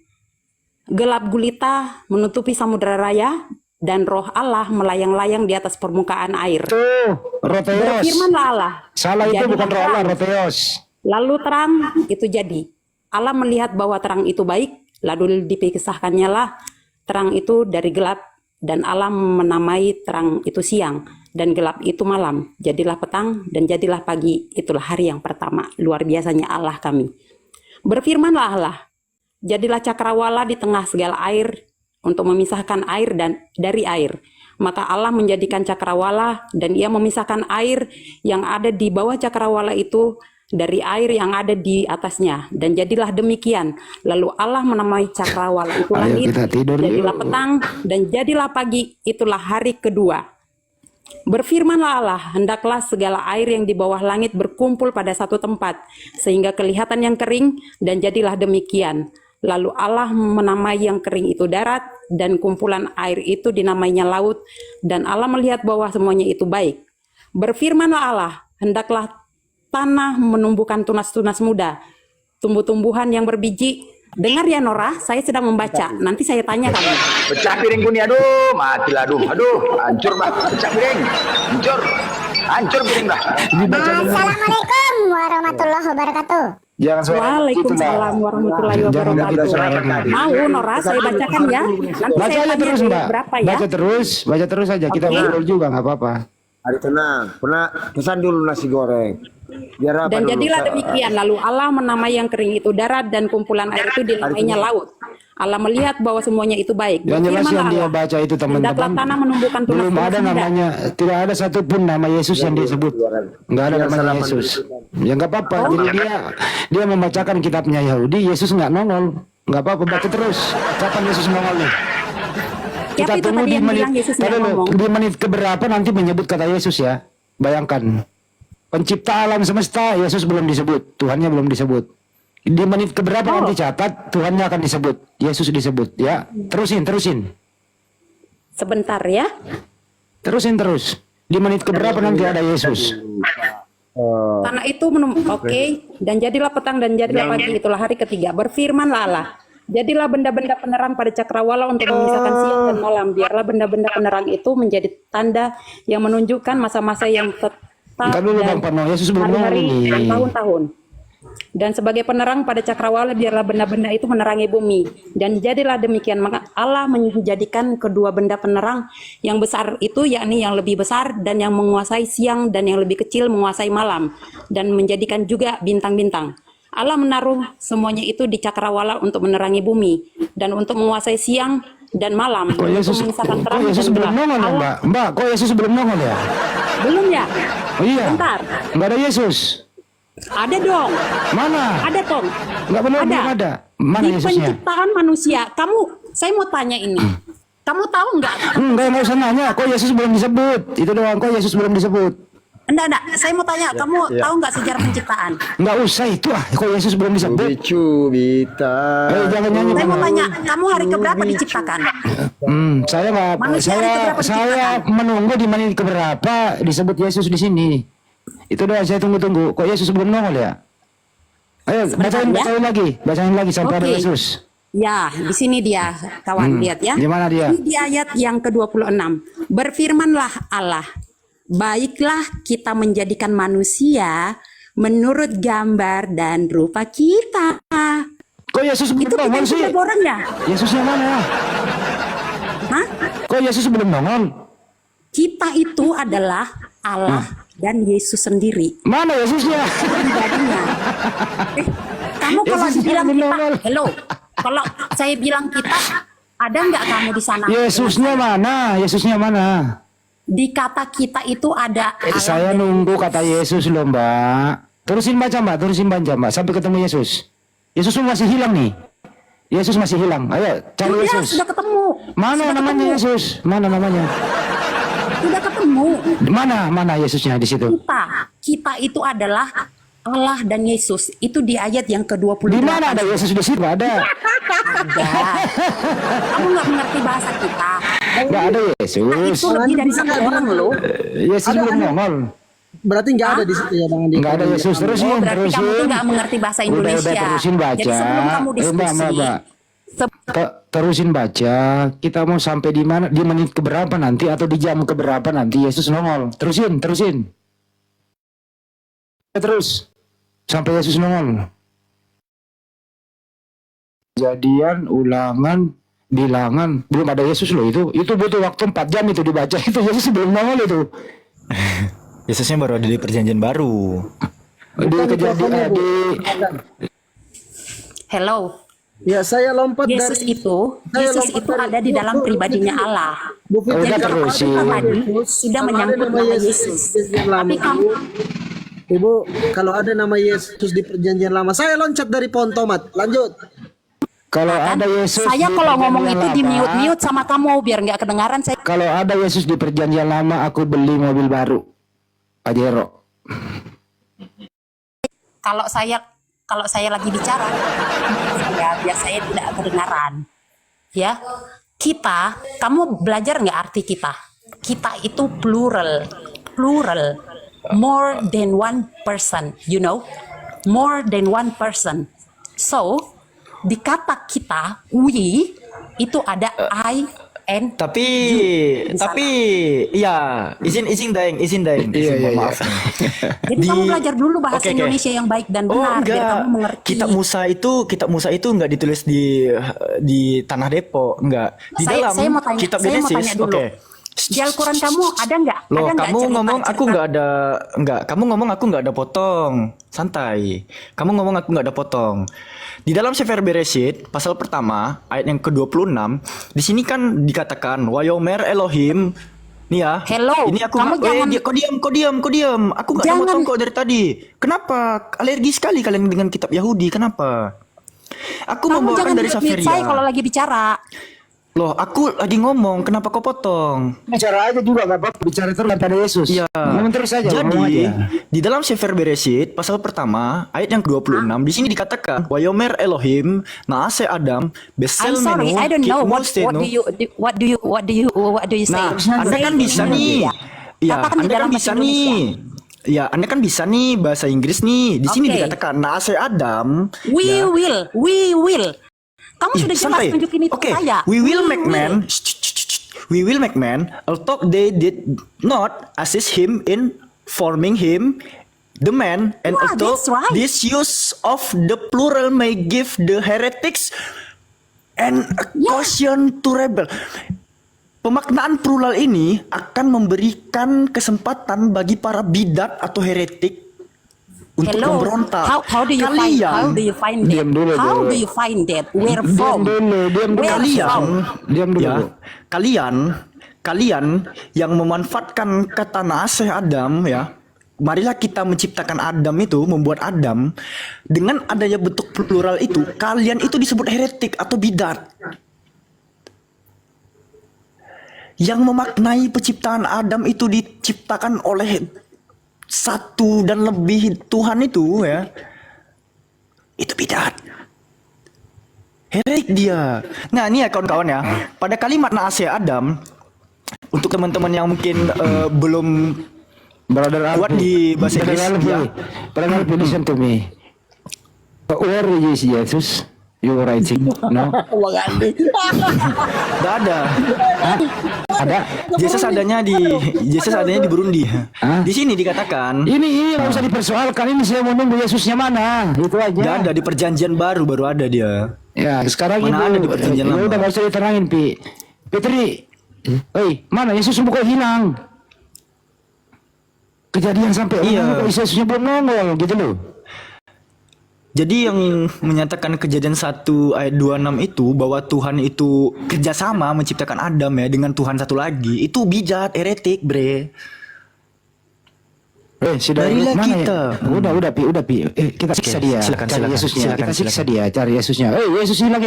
Speaker 4: Gelap gulita menutupi samudera raya dan roh Allah melayang-layang di atas permukaan air.
Speaker 5: tuh Roteos.
Speaker 4: Berfirmanlah Allah.
Speaker 5: Salah itu
Speaker 4: "Jadilah
Speaker 5: bukan roh
Speaker 4: terang."
Speaker 5: Allah, Roteos.
Speaker 4: Lalu terang itu jadi. Allah melihat bahwa terang itu baik, lalu dipisahkannya lah terang itu dari gelap, dan Allah menamai terang itu siang, dan gelap itu malam. Jadilah petang, dan jadilah pagi. Itulah hari yang pertama. Luar biasanya Allah kami. Berfirmanlah Allah, jadilah cakrawala di tengah segala air untuk memisahkan air dan dari air. Maka Allah menjadikan cakrawala, dan ia memisahkan air yang ada di bawah cakrawala itu dari air yang ada di atasnya, dan jadilah demikian. Lalu Allah menamai cakrawala itu
Speaker 5: Ayo
Speaker 4: langit,
Speaker 5: kita tidur
Speaker 4: jadilah
Speaker 5: yuk.
Speaker 4: petang, dan jadilah pagi. Itulah hari kedua. Berfirmanlah Allah, hendaklah segala air yang di bawah langit berkumpul pada satu tempat, sehingga kelihatan yang kering, dan jadilah demikian. Lalu Allah menamai yang kering itu darat, dan kumpulan air itu dinamainya laut, dan Allah melihat bahwa semuanya itu baik. Berfirmanlah Allah, hendaklah tanah menumbuhkan tunas-tunas muda, tumbuh-tumbuhan yang berbiji. Dengar ya Nora, saya sedang membaca. Nanti saya tanya kamu.
Speaker 6: Pecah piringku nih, aduh, matilah, aduh, hancur bah, pecah piring, hancur piring bah.
Speaker 7: Assalamualaikum warahmatullahi wabarakatuh.
Speaker 5: Jangan suara
Speaker 4: Waalaikumsalam warahmatullahi
Speaker 5: Jangan
Speaker 4: wabarakatuh. Mau Nora, saya bacakan ya. Nanti
Speaker 5: Baca
Speaker 4: saya
Speaker 5: aja
Speaker 4: tanya
Speaker 5: terus
Speaker 4: di
Speaker 5: Mbak.
Speaker 4: berapa ya.
Speaker 5: Baca terus aja. Kita
Speaker 4: Oke.
Speaker 5: ngobrol juga nggak apa-apa.
Speaker 2: Hari tenang. Pernah pesan dulu nasi goreng. Biar apa
Speaker 4: Dan
Speaker 2: dulu?
Speaker 4: jadilah demikian. Lalu Allah menamai yang kering itu darat dan kumpulan air itu dinamainya laut. Allah melihat bahwa semuanya itu baik.
Speaker 5: Yang jelas yang dia
Speaker 4: Allah,
Speaker 5: baca itu
Speaker 4: hendaklah
Speaker 5: teman-teman.
Speaker 4: tanah menumbuhkan tunas
Speaker 5: Belum ada
Speaker 4: muda.
Speaker 5: namanya, tidak ada satupun nama Yesus yang disebut. Nggak ada namanya Yesus. Ya nggak apa-apa. Jadi dia membacakan kitabnya Yahudi, Yesus nggak nongol. Nggak apa-apa, baca terus. Kapan Yesus nongol nih? Kita
Speaker 4: itu
Speaker 5: tunggu
Speaker 4: tadi
Speaker 5: di
Speaker 4: yang
Speaker 5: menit,
Speaker 4: bilang Yesus nggak
Speaker 5: Tadi
Speaker 4: ngomong.
Speaker 5: di menit keberapa nanti menyebut kata Yesus ya. Bayangkan. Pencipta alam semesta, Yesus belum disebut. Tuhannya belum disebut. Di menit keberapa nanti catat, Tuhannya akan disebut. Yesus disebut. Ya, terusin.
Speaker 4: Sebentar ya.
Speaker 5: Terusin terus. Di menit keberapa nanti ada Yesus.
Speaker 4: Tanah itu oke. Dan jadilah petang dan jadilah pagi, itulah hari ketiga. Berfirmanlah Allah. Jadilah benda-benda penerang pada cakrawala untuk memisahkan siang dan malam. Biarlah benda-benda penerang itu menjadi tanda yang menunjukkan masa-masa yang tetap
Speaker 5: Ntar dulu Bang Pano, Yesus belum nongol
Speaker 4: hari-hari
Speaker 5: ini.
Speaker 4: dan tahun-tahun. Dan sebagai penerang pada cakrawala, biarlah benda-benda itu menerangi bumi. Dan jadilah demikian, maka Allah menjadikan kedua benda penerang yang besar itu, yakni yang lebih besar dan yang menguasai siang, dan yang lebih kecil menguasai malam, dan menjadikan juga bintang-bintang. Allah menaruh semuanya itu di cakrawala untuk menerangi bumi dan untuk menguasai siang dan malam.
Speaker 5: Kok
Speaker 4: untuk
Speaker 5: Yesus,
Speaker 4: memisahkan
Speaker 5: kok
Speaker 4: terang
Speaker 5: Yesus
Speaker 4: dan
Speaker 5: belum
Speaker 4: gelap.
Speaker 5: nongol ya
Speaker 4: Allah-
Speaker 5: Mbak? Mbak, kok Yesus belum nongol ya?
Speaker 4: Belum ya?
Speaker 5: Oh iya.
Speaker 4: Bentar.
Speaker 5: Nggak ada Yesus.
Speaker 4: Ada dong.
Speaker 5: Mana?
Speaker 4: Ada Tom.
Speaker 5: Nggak benar,
Speaker 4: Ada.
Speaker 5: belum ada. Mana
Speaker 4: Di
Speaker 5: Yesusnya?
Speaker 4: penciptaan manusia, saya mau tanya ini. Kamu tahu nggak?
Speaker 5: Nggak usah nanya. Kok Yesus belum disebut? Itu doang. Kok Yesus belum disebut?
Speaker 4: Enggak. Saya mau tanya, kamu tahu nggak sejarah penciptaan?
Speaker 5: Nggak usah itu ah. Kok Yesus belum disebut?
Speaker 2: Cubita.
Speaker 5: Jangan nyanyi.
Speaker 4: Saya mau
Speaker 5: Bang.
Speaker 4: tanya, kamu hari keberapa diciptakan?
Speaker 5: Saya nggak.
Speaker 4: Manusia hari keberapa
Speaker 5: Saya
Speaker 4: diciptakan?
Speaker 5: menunggu di menit keberapa disebut Yesus di sini. Itu doang. Saya tunggu. Kok Yesus belum nongol ya? Ayo
Speaker 4: Sebentar, ya.
Speaker 5: bacain lagi sampai ada
Speaker 4: Oke.
Speaker 5: Yesus.
Speaker 4: Ya, di sini dia, kawan, lihat ya.
Speaker 5: Di mana dia?
Speaker 4: Ini di ayat yang ke-26. Berfirmanlah Allah, baiklah kita menjadikan manusia menurut gambar dan rupa kita.
Speaker 5: Kok Yesus belum
Speaker 4: Itu kita
Speaker 5: nongol
Speaker 4: itu
Speaker 5: sih?
Speaker 4: berapa orang ya?
Speaker 5: Yesusnya mana?
Speaker 4: Hah?
Speaker 5: Kok Yesus belum nongol?
Speaker 4: Kita itu adalah Allah dan Yesus sendiri.
Speaker 5: Mana Yesusnya?
Speaker 4: Pribadinya. Kamu kalau
Speaker 5: Yesus
Speaker 4: dibilang
Speaker 5: belum
Speaker 4: kita,
Speaker 5: nongol.
Speaker 4: hello, kalau saya bilang kita, ada nggak kamu di sana?
Speaker 5: Yesusnya mana? Yesusnya mana?
Speaker 4: Di kata kita itu ada Allah
Speaker 5: Saya
Speaker 4: dan-
Speaker 5: nunggu kata Yesus loh Mbak. Terusin baca Mbak sampai ketemu Yesus. Yesus masih hilang nih. Yesus masih hilang. Ayo cari
Speaker 4: Udah,
Speaker 5: Yesus.
Speaker 4: sudah ketemu.
Speaker 5: Mana
Speaker 4: Sudah
Speaker 5: namanya
Speaker 4: ketemu.
Speaker 5: Yesus? Mana namanya?
Speaker 4: Sudah ketemu.
Speaker 5: Mana Yesusnya di situ?
Speaker 4: Kita itu adalah Allah dan Yesus. Itu di ayat yang ke-28.
Speaker 5: Di mana ada Yesus di situ? Ada.
Speaker 4: Ada. Kamu nggak mengerti bahasa kita.
Speaker 5: Nggak ada Yesus.
Speaker 4: Itu lebih dari satu orang loh.
Speaker 5: Yesus belum nongol.
Speaker 3: Berarti nggak ada di situ ya Bang Andi.
Speaker 5: Nggak ada Yesus. Terusin,
Speaker 4: Oh, berarti kamu tuh
Speaker 5: terusin.
Speaker 4: nggak mengerti bahasa
Speaker 5: Udah,
Speaker 4: Indonesia.
Speaker 5: terusin baca.
Speaker 4: Jadi sebelum kamu diskusi,
Speaker 5: Mbak. Terusin baca. Kita mau sampai di mana? Di menit keberapa nanti atau di jam keberapa nanti Yesus nongol? Terusin. Terus sampai Yesus nongol. Kejadian, ulangan, bilangan, belum ada Yesus loh itu. Itu butuh waktu 4 jam itu dibaca. Itu Yesus belum nongol itu.
Speaker 8: Yesusnya baru ada di perjanjian baru.
Speaker 5: Di kejadian di
Speaker 4: hello.
Speaker 3: Ya saya lompat
Speaker 4: Yesus
Speaker 3: dari
Speaker 4: Yesus itu ada di dalam pribadinya Allah.
Speaker 3: Bu Fitri.
Speaker 5: udah
Speaker 4: Jadi kalau
Speaker 5: terusin.
Speaker 4: kita tadi sudah menyangkut nama Yesus. Tapi kamu
Speaker 3: Ibu, kalau ada nama Yesus di perjanjian lama, saya loncat dari pohon tomat. Lanjut.
Speaker 5: Kalau ada Yesus
Speaker 4: saya
Speaker 5: di
Speaker 4: kalau ngomong itu
Speaker 5: perjanjian
Speaker 4: di
Speaker 5: lama,
Speaker 4: mute sama kamu biar nggak kedengaran saya.
Speaker 5: kalau ada Yesus di perjanjian lama, aku beli mobil baru. Pajero.
Speaker 4: Kalau saya lagi bicara, biar saya tidak kedengaran. Ya, kamu belajar nggak arti kita? Kita itu plural, more than one person, more than one person. So, di kata kita, we itu ada I and
Speaker 8: Tapi
Speaker 4: you di sana.
Speaker 8: iya, izin daeng.
Speaker 5: Iya.
Speaker 8: Maaf.
Speaker 4: Jadi kamu belajar dulu bahasa
Speaker 8: Oke.
Speaker 4: Indonesia yang baik dan
Speaker 8: Oh
Speaker 4: benar biar
Speaker 8: enggak,
Speaker 4: kamu mengerti.
Speaker 8: kitab Musa itu enggak ditulis di tanah Depok, enggak. Di
Speaker 4: Saya
Speaker 8: dalam
Speaker 4: mau tanya-
Speaker 8: kitab
Speaker 4: saya mau
Speaker 8: Genesis.
Speaker 4: tanya dulu.
Speaker 8: Oke.
Speaker 4: Di Al-Quran kamu ada nggak?
Speaker 8: Loh,
Speaker 4: Ada nggak
Speaker 8: kamu
Speaker 4: cerita-
Speaker 8: ngomong aku
Speaker 4: cerita-
Speaker 8: nggak ada, nggak. Kamu ngomong aku nggak ada potong, santai. Kamu ngomong aku nggak ada potong. Di dalam Sefer Bereshit pasal pertama ayat yang ke-26 di sini kan dikatakan Wayomer Elohim. Nih ya.
Speaker 4: Hello,
Speaker 8: Ini aku
Speaker 4: kamu jangan-
Speaker 8: kau diam. Aku nggak ada
Speaker 4: Jangan.
Speaker 8: potong kok dari tadi. Kenapa? Alergi sekali kalian dengan kitab Yahudi. Kenapa? Aku
Speaker 4: Kamu
Speaker 8: membawakan
Speaker 4: jangan
Speaker 8: dari
Speaker 4: mute saya kalau
Speaker 8: Saferia.
Speaker 4: lagi bicara.
Speaker 8: Loh, aku lagi ngomong. Kenapa kau potong?
Speaker 5: Bicara aja juga gak apa-apa. Bicara terus pada Yesus.
Speaker 8: Iya.
Speaker 5: Ngomong terus aja. ngomong
Speaker 8: Jadi
Speaker 5: aja.
Speaker 8: di dalam Sefer Bereshit pasal pertama ayat yang ke-26 di sini dikatakan Wayomer Elohim naase Adam besel
Speaker 4: I'm sorry,
Speaker 8: menu
Speaker 4: I don't know what
Speaker 8: kitmustenu.
Speaker 4: do you say?
Speaker 8: Anda kan
Speaker 4: Say
Speaker 8: bisa
Speaker 4: in
Speaker 8: nih.
Speaker 4: Indonesia.
Speaker 8: Ya,
Speaker 4: Katakan di
Speaker 8: Anda kan
Speaker 4: dalam
Speaker 8: bisa
Speaker 4: bahasa
Speaker 8: nih.
Speaker 4: Indonesia.
Speaker 8: Ya, Anda kan bisa nih bahasa Inggris nih. Di sini
Speaker 4: Oke.
Speaker 8: dikatakan naase Adam.
Speaker 4: We
Speaker 8: ya.
Speaker 4: will. Kamu
Speaker 8: Ih,
Speaker 4: sudah jelas
Speaker 8: santai.
Speaker 4: tunjukin itu
Speaker 8: Oke,
Speaker 4: ke saya.
Speaker 8: we will make man. We will make man. Although they did not assist him in forming him, the man, and
Speaker 4: Yeah,
Speaker 8: although
Speaker 4: that's right.
Speaker 8: this use of the plural may give the heretics and a caution to rebel. Pemaknaan plural ini akan memberikan kesempatan bagi para bidat atau heretik untuk
Speaker 4: Hello.
Speaker 8: memberontak.
Speaker 4: How do you find that?
Speaker 5: Diam dulu,
Speaker 4: How
Speaker 5: dulu.
Speaker 4: do you find that? Where
Speaker 5: Diam
Speaker 4: from?
Speaker 5: dulu.
Speaker 4: Where
Speaker 8: Kalian,
Speaker 4: from?
Speaker 5: Diam dulu.
Speaker 8: ya, kalian yang memanfaatkan kata naaseh Adam, ya, marilah kita menciptakan Adam itu, membuat Adam dengan adanya bentuk plural itu, kalian itu disebut heretik atau bidat. Yang memaknai penciptaan Adam itu diciptakan oleh satu dan lebih Tuhan itu, ya, itu bidat. Heretik dia. Nah, ini ya kawan-kawan ya. Pada kalimat naaseh Adam, untuk teman-teman yang mungkin belum
Speaker 5: Brother
Speaker 8: kuat di bahasa Inggris, ya.
Speaker 5: Brother Alfie, listen to me. Where is Jesus? You writing? No?
Speaker 8: Gak ada.
Speaker 5: Ada?
Speaker 8: Yesus adanya di Burundi.
Speaker 5: Hah?
Speaker 8: Di sini dikatakan
Speaker 5: Ini nggak usah dipersoalkan. Ini saya mau nunggu Yesusnya mana? Itu aja.
Speaker 8: gak ada di perjanjian baru ada dia.
Speaker 5: Ya, sekarang
Speaker 8: Mana ada di perjanjian
Speaker 5: ya
Speaker 8: lama?
Speaker 5: udah nggak usah diterangin, Pi. Petri, mana Yesus kok hilang? Kejadian sampai
Speaker 8: Iya.
Speaker 5: kok Yesusnya belum nongol gitu loh.
Speaker 8: Jadi yang menyatakan kejadian 1 ayat 26 itu bahwa Tuhan itu kerjasama menciptakan Adam ya dengan Tuhan satu lagi, itu bidat, heretik, bre.
Speaker 5: Sudah
Speaker 8: Marilah
Speaker 5: mana
Speaker 8: kita.
Speaker 5: Ya? Udah Pi. Kita siksa dia.
Speaker 8: silakan,
Speaker 5: Cari
Speaker 8: silakan,
Speaker 5: Yesusnya.
Speaker 8: silakan,
Speaker 5: Kita siksa
Speaker 8: silakan.
Speaker 5: dia, cari Yesusnya. Yesus hilang,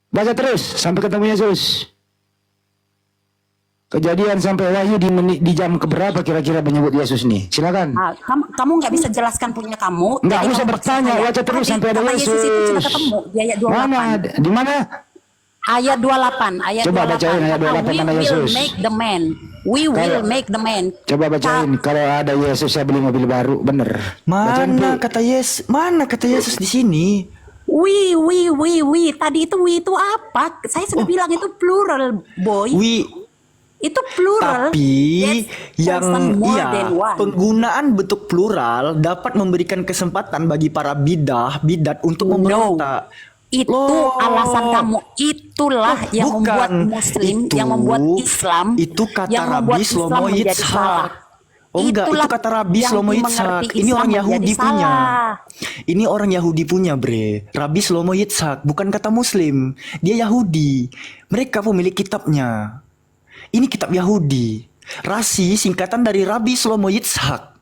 Speaker 5: Baca terus sampai ketemu Yesus. Kejadian sampai Wahyu di jam keberapa kira-kira menyebut Yesus nih? Silakan.
Speaker 4: Ah, kamu nggak bisa jelaskan punya kamu.
Speaker 5: Nggak
Speaker 4: jadi
Speaker 5: usah
Speaker 4: kamu
Speaker 5: bertanya,
Speaker 4: percaya.
Speaker 5: baca terus
Speaker 4: Tadi
Speaker 5: sampai ada
Speaker 4: kata Yesus itu sudah
Speaker 5: Yesus.
Speaker 4: ketemu di ayat 28.
Speaker 5: Mana? Di mana?
Speaker 4: Ayat 28. Ayat
Speaker 5: Coba
Speaker 4: 28.
Speaker 5: bacain ayat 28
Speaker 4: We
Speaker 5: mana
Speaker 4: will
Speaker 5: Yesus.
Speaker 4: make the man. We will make the man.
Speaker 5: Coba bacain. Kalau ada Yesus saya beli mobil baru, bener. Bacain,
Speaker 8: Mana
Speaker 5: Pi.
Speaker 8: kata Yesus? Mana kata Yesus di sini?
Speaker 4: We. Tadi itu we itu apa? Saya sudah bilang itu plural, boy. Itu plural.
Speaker 8: Tapi
Speaker 4: That's
Speaker 8: yang
Speaker 4: person more than one.
Speaker 8: penggunaan bentuk plural dapat memberikan kesempatan bagi para bidat untuk memberontak.
Speaker 4: Itu
Speaker 8: Loh.
Speaker 4: alasan kamu. Itulah yang
Speaker 8: Bukan.
Speaker 4: membuat Muslim,
Speaker 8: Itu-
Speaker 4: yang membuat Islam,
Speaker 8: itu kata
Speaker 4: yang membuat
Speaker 8: Rabbi
Speaker 4: Islam
Speaker 8: Shlomo
Speaker 4: menjadi
Speaker 8: Yitzhak.
Speaker 4: salah.
Speaker 8: Oh enggak,
Speaker 4: Itulah
Speaker 8: itu kata Rabbi
Speaker 4: yang
Speaker 8: Shlomo
Speaker 4: dimengerti
Speaker 8: Yitzhak. Ini
Speaker 4: Islam
Speaker 8: orang
Speaker 4: menjadi
Speaker 8: Yahudi punya.
Speaker 4: salah.
Speaker 8: Ini orang Yahudi punya, bre. Rabbi Shlomo Yitzhak, bukan kata Muslim. Dia Yahudi. Mereka pemilik kitabnya. Ini kitab Yahudi. Rasi singkatan dari Rabbi Shlomo Yitzhak.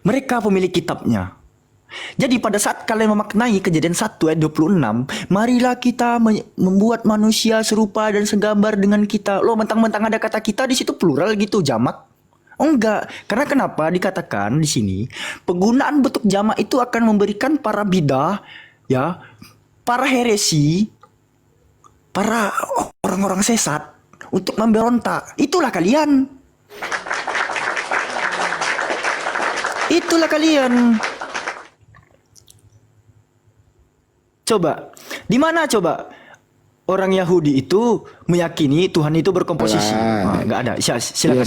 Speaker 8: Mereka pemilik kitabnya. Jadi pada saat kalian memaknai kejadian 1 ayat 26, marilah kita membuat manusia serupa dan segambar dengan kita. Loh, mentang-mentang ada kata kita di situ plural gitu, jamak. Oh enggak, karena kenapa dikatakan di sini penggunaan bentuk jamak itu akan memberikan para bidah, ya, para heresi, para orang-orang sesat untuk memberontak. Itulah kalian. Itulah kalian. Coba, di mana coba orang Yahudi itu meyakini Tuhan itu berkomposisi? Nggak ada. Silakan,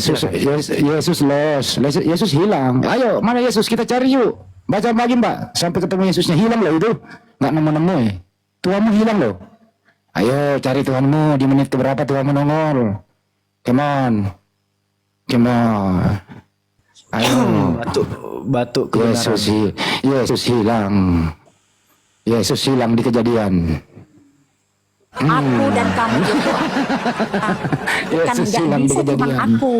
Speaker 5: Yesus hilang. Ayo, mana Yesus? Kita cari yuk. Baca lagi, Mbak. Sampai ketemu Yesusnya. Hilang loh itu. Nggak nemu-nemu ya. Tuhanmu hilang loh. Ayo cari Tuhanmu. Di menit keberapa Tuhanmu nongol. Come on. Come on. Ayo.
Speaker 8: Batuk kebenaran.
Speaker 5: Yesus hilang. Yesus hilang di kejadian.
Speaker 4: Aku dan kamu juga. Bukan
Speaker 5: Yesus
Speaker 4: nggak
Speaker 5: hilang di
Speaker 4: bisa cuma
Speaker 5: kejadian.
Speaker 4: aku.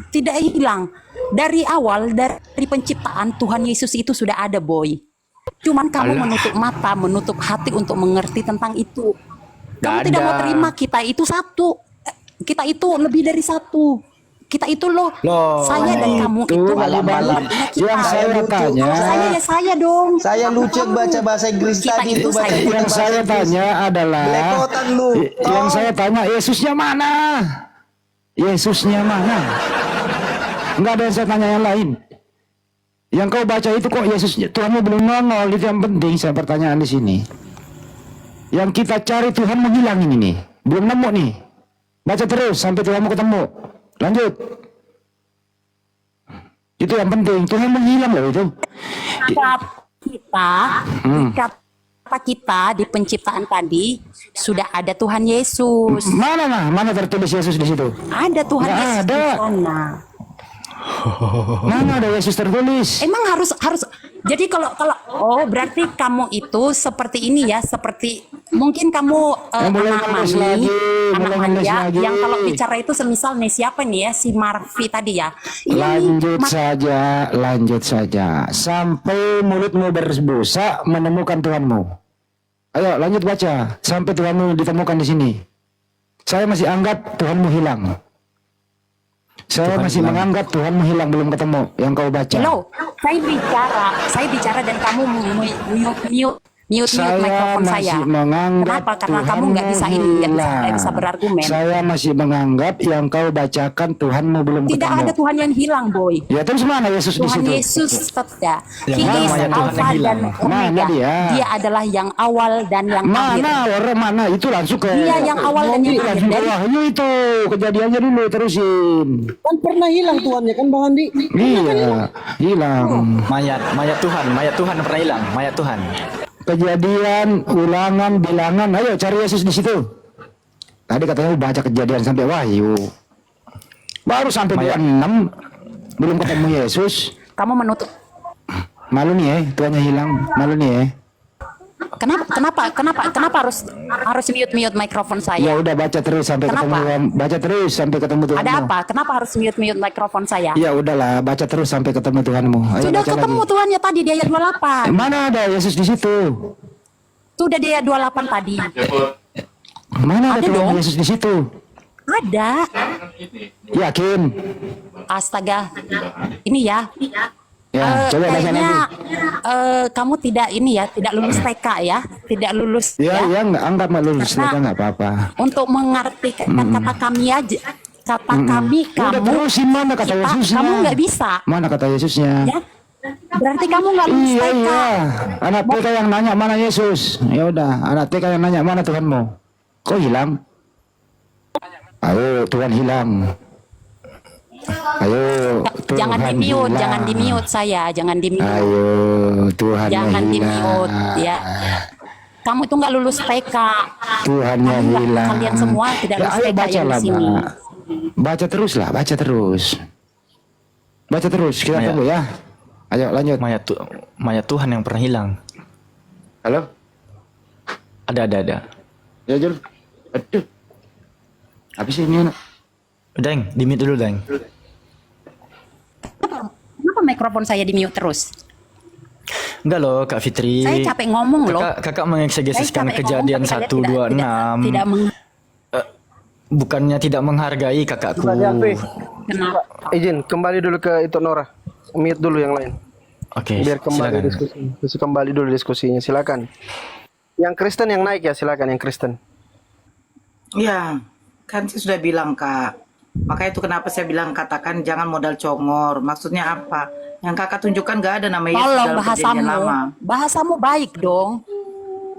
Speaker 4: Tidak hilang. Dari awal, dari penciptaan Tuhan Yesus itu sudah ada, boy. Cuman kamu menutup mata, menutup hati untuk mengerti tentang itu. Kamu
Speaker 8: Gak
Speaker 4: tidak
Speaker 8: ada.
Speaker 4: mau terima kita itu satu. Kita itu lebih dari satu. Kita itu loh. Saya dan kamu itu
Speaker 5: malam-malam.
Speaker 4: artinya kita.
Speaker 5: Yang saya tanya,
Speaker 4: Kalau saya ya saya dong.
Speaker 3: Saya lucu baca bahasa Inggris
Speaker 4: Kita
Speaker 3: tadi
Speaker 4: itu
Speaker 3: itu baca
Speaker 4: saya.
Speaker 5: yang saya tanya adalah,
Speaker 3: Belepotan lu.
Speaker 5: yang saya tanya Yesusnya mana? Yesusnya mana? Enggak ada yang saya tanya yang lain. Yang kau baca itu kok Yesusnya Tuhanmu belum nongol, itu yang penting saya pertanyaan di sini. Yang kita cari Tuhan menghilang ini nih, belum nemu nih. Baca terus sampai Tuhanmu ketemu. Lanjut. Itu yang penting. Tuhan menghilang loh itu.
Speaker 4: Kata kita di penciptaan tadi sudah ada Tuhan Yesus.
Speaker 5: Mana tertulis Yesus di situ?
Speaker 4: Ada Tuhan
Speaker 5: Nggak
Speaker 4: Yesus
Speaker 5: ada.
Speaker 4: di sana.
Speaker 5: Mana ada Yesus tertulis?
Speaker 4: Emang harus jadi kalau berarti kamu itu seperti ini ya, seperti mungkin kamu
Speaker 5: mulai
Speaker 4: anak
Speaker 5: ngeles
Speaker 4: Mani,
Speaker 5: lagi,
Speaker 4: anak
Speaker 5: mulai
Speaker 4: Mani
Speaker 5: ngeles
Speaker 4: ya,
Speaker 5: lagi.
Speaker 4: yang kalau bicara itu semisal nih siapa nih ya, si Marvi tadi ya.
Speaker 5: Lanjut saja. Sampai mulutmu berbusa menemukan Tuhanmu. Ayo lanjut baca. Sampai Tuhanmu ditemukan di sini. Saya masih anggap Tuhanmu hilang. Saya masih menganggap Tuhanmu hilang, belum ketemu. Yang kau baca.
Speaker 4: Hello, saya bicara dan kamu mute
Speaker 5: Saya
Speaker 4: mikrofon
Speaker 5: masih
Speaker 4: saya.
Speaker 5: menganggap
Speaker 4: Kenapa? Karena kamu
Speaker 5: Tuhanmu
Speaker 4: nggak bisa
Speaker 5: hilang.
Speaker 4: bisa berargumen.
Speaker 5: Saya masih menganggap yang kau bacakan Tuhanmu belum
Speaker 4: Tidak
Speaker 5: ketemu.
Speaker 4: ada Tuhan yang hilang, boy.
Speaker 5: Ya terus mana Yesus di
Speaker 4: Tuhan
Speaker 5: situ?
Speaker 4: Yesus tetap ya.
Speaker 8: Yang
Speaker 4: He
Speaker 8: mana
Speaker 4: is
Speaker 8: Tuhan yang
Speaker 4: Alpha
Speaker 8: hilang?
Speaker 4: dan Omega.
Speaker 5: Mana dia?
Speaker 4: Dia adalah yang awal dan yang akhir.
Speaker 5: Mana itu langsung ke
Speaker 4: Dia yang awal dan yang akhir.
Speaker 5: langsung ke
Speaker 4: Dari-
Speaker 5: Wahyu itu kejadiannya dulu terusin.
Speaker 3: Kan pernah hilang Tuhannya kan Bang Andi?
Speaker 5: Iya, hilang.
Speaker 8: Mayat Tuhan pernah hilang, mayat Tuhan.
Speaker 5: Kejadian, ulangan, bilangan. Ayo cari Yesus di situ. Tadi katanya baca kejadian sampai Wahyu. Baru sampai 26 belum ketemu Yesus.
Speaker 4: Kamu menutup.
Speaker 5: Malu nih Tuhannya hilang. Malu nih
Speaker 4: Kenapa harus mute mikrofon
Speaker 5: Ya
Speaker 4: saya?
Speaker 5: udah baca terus sampai
Speaker 4: Kenapa?
Speaker 5: baca terus sampai ketemu Tuhanmu.
Speaker 4: Ada apa? Kenapa harus mute mikrofon saya?
Speaker 5: Ya udahlah, baca terus sampai ketemu Tuhanmu. Ayo
Speaker 4: Sudah
Speaker 5: baca
Speaker 4: ketemu
Speaker 5: lagi.
Speaker 4: Tuhannya tadi di ayat 28.
Speaker 5: Mana ada Yesus di situ?
Speaker 4: Sudah di ayat 28 tadi.
Speaker 5: Mana ada
Speaker 4: Ada
Speaker 5: Tuhan
Speaker 4: dong.
Speaker 5: Yesus di situ?
Speaker 4: Ada.
Speaker 5: Yakin?
Speaker 4: Astaga. Ini ya.
Speaker 5: Ya, coba baca
Speaker 4: Kayaknya
Speaker 5: lagi.
Speaker 4: kamu tidak lulus TK ya, tidak lulus
Speaker 5: Ya,
Speaker 4: ya.
Speaker 5: nggak anggap lulus,
Speaker 4: Karena-
Speaker 5: mereka nggak apa-apa.
Speaker 4: Untuk mengerti kata kami aja, kata kami
Speaker 5: Udah
Speaker 4: kamu,
Speaker 5: terusin mana kata
Speaker 4: kita,
Speaker 5: Yesusnya?
Speaker 4: kamu nggak bisa,
Speaker 5: Mana kata Yesusnya?
Speaker 4: ya. Berarti kamu nggak lulus
Speaker 5: Iya,
Speaker 4: TK.
Speaker 5: iya. Anak TK yang nanya mana Yesus? Ya udah, anak TK yang nanya mana Tuhanmu? Kok hilang? Ayo, Tuhan hilang. Ayo, Tuhan
Speaker 4: Jangan di-mute,
Speaker 5: hilang.
Speaker 4: jangan di-mute saya, jangan di-mute.
Speaker 5: Ayo, Tuhan
Speaker 4: Jangan
Speaker 5: hilang.
Speaker 4: di-mute ya. Kamu itu nggak lulus TK.
Speaker 5: Tuhannya
Speaker 4: Kamu nggak-
Speaker 5: hilang.
Speaker 4: kalian semua tidak lulus
Speaker 5: ayo
Speaker 4: TK
Speaker 5: baca
Speaker 4: yang di
Speaker 5: lah,
Speaker 4: sini.
Speaker 5: Mbak. Baca terus lah, baca terus. Baca terus, kita
Speaker 8: Maya.
Speaker 5: tunggu ya. Ayo lanjut.
Speaker 8: Mayat Tuhan yang pernah hilang.
Speaker 5: Halo?
Speaker 8: Ada.
Speaker 5: Ya, Jul. Aduh. Apa sih ini anak?
Speaker 8: Deng, di-mute dulu, Deng.
Speaker 4: Kenapa mikrofon saya di-mute terus?
Speaker 8: Enggak loh, Kak Fitri.
Speaker 4: Saya capek ngomong loh.
Speaker 8: Kakak
Speaker 4: Saya
Speaker 8: mengeksegesikan
Speaker 4: capek
Speaker 8: kejadian
Speaker 4: ngomong, tapi
Speaker 8: 1, 2, 6.
Speaker 4: tidak
Speaker 8: Bukannya tidak menghargai kakakku.
Speaker 4: kenapa?
Speaker 3: Izin kembali dulu ke itu Nora. Mute dulu yang lain.
Speaker 8: Oke,
Speaker 3: Biar kembali
Speaker 8: silakan.
Speaker 3: diskusi. Terus kembali dulu diskusinya. Silakan. Yang Kristen yang naik ya, silakan yang Kristen.
Speaker 1: Ya, kan saya sudah bilang Kak. Makanya itu kenapa saya bilang katakan jangan modal congor. Maksudnya apa? Yang Kakak tunjukkan gak ada nama Yesus
Speaker 4: Tolong
Speaker 1: dalam perjanjian lama.
Speaker 4: bahasamu baik dong.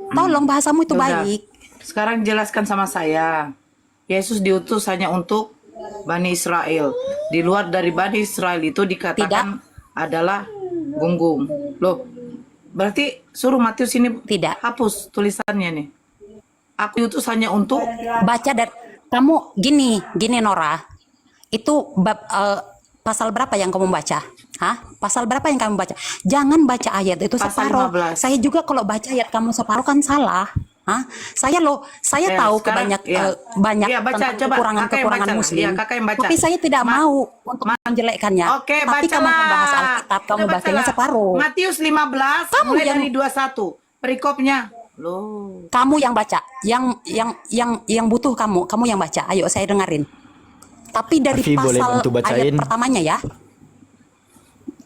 Speaker 4: Tolong bahasamu itu
Speaker 1: Ya udah.
Speaker 4: baik.
Speaker 1: Sekarang jelaskan sama saya. Yesus diutus hanya untuk Bani Israel. Di luar dari Bani Israel itu dikatakan adalah gunggung. Loh, berarti suruh Matius ini
Speaker 4: Tidak.
Speaker 1: hapus tulisannya nih. Aku diutus hanya untuk
Speaker 4: Baca dan kamu gini Nora. Itu pasal berapa yang kamu baca? Hah? Pasal berapa yang kamu baca? Jangan baca ayat itu
Speaker 1: Pasal
Speaker 4: separuh.
Speaker 1: 15.
Speaker 4: Saya juga kalau baca ayat kamu separuh kan salah. Hah? Saya
Speaker 1: Ya,
Speaker 4: tahu
Speaker 1: sekarang,
Speaker 4: banyak
Speaker 1: Iya, baca,
Speaker 4: tentang
Speaker 1: coba.
Speaker 4: kekurangan-kekurangan
Speaker 1: Kakak yang baca.
Speaker 4: muslim.
Speaker 1: Iya, kakak yang baca.
Speaker 4: Tapi saya tidak mau untuk menjelekkannya.
Speaker 1: Oke,
Speaker 4: Tapi kamu
Speaker 1: bacalah.
Speaker 4: membahas Alkitab, kamu
Speaker 1: Udah
Speaker 4: bacanya
Speaker 1: bacalah.
Speaker 4: separuh.
Speaker 1: Matius 15
Speaker 4: Kamu
Speaker 1: mulai
Speaker 4: yang-
Speaker 1: dari 21. Perikopnya. Loh.
Speaker 4: Kamu yang baca, yang butuh kamu yang baca. Ayo saya dengerin. Tapi dari
Speaker 8: Afi, boleh
Speaker 4: pasal
Speaker 8: bantu bacain?
Speaker 4: ayat pertamanya ya.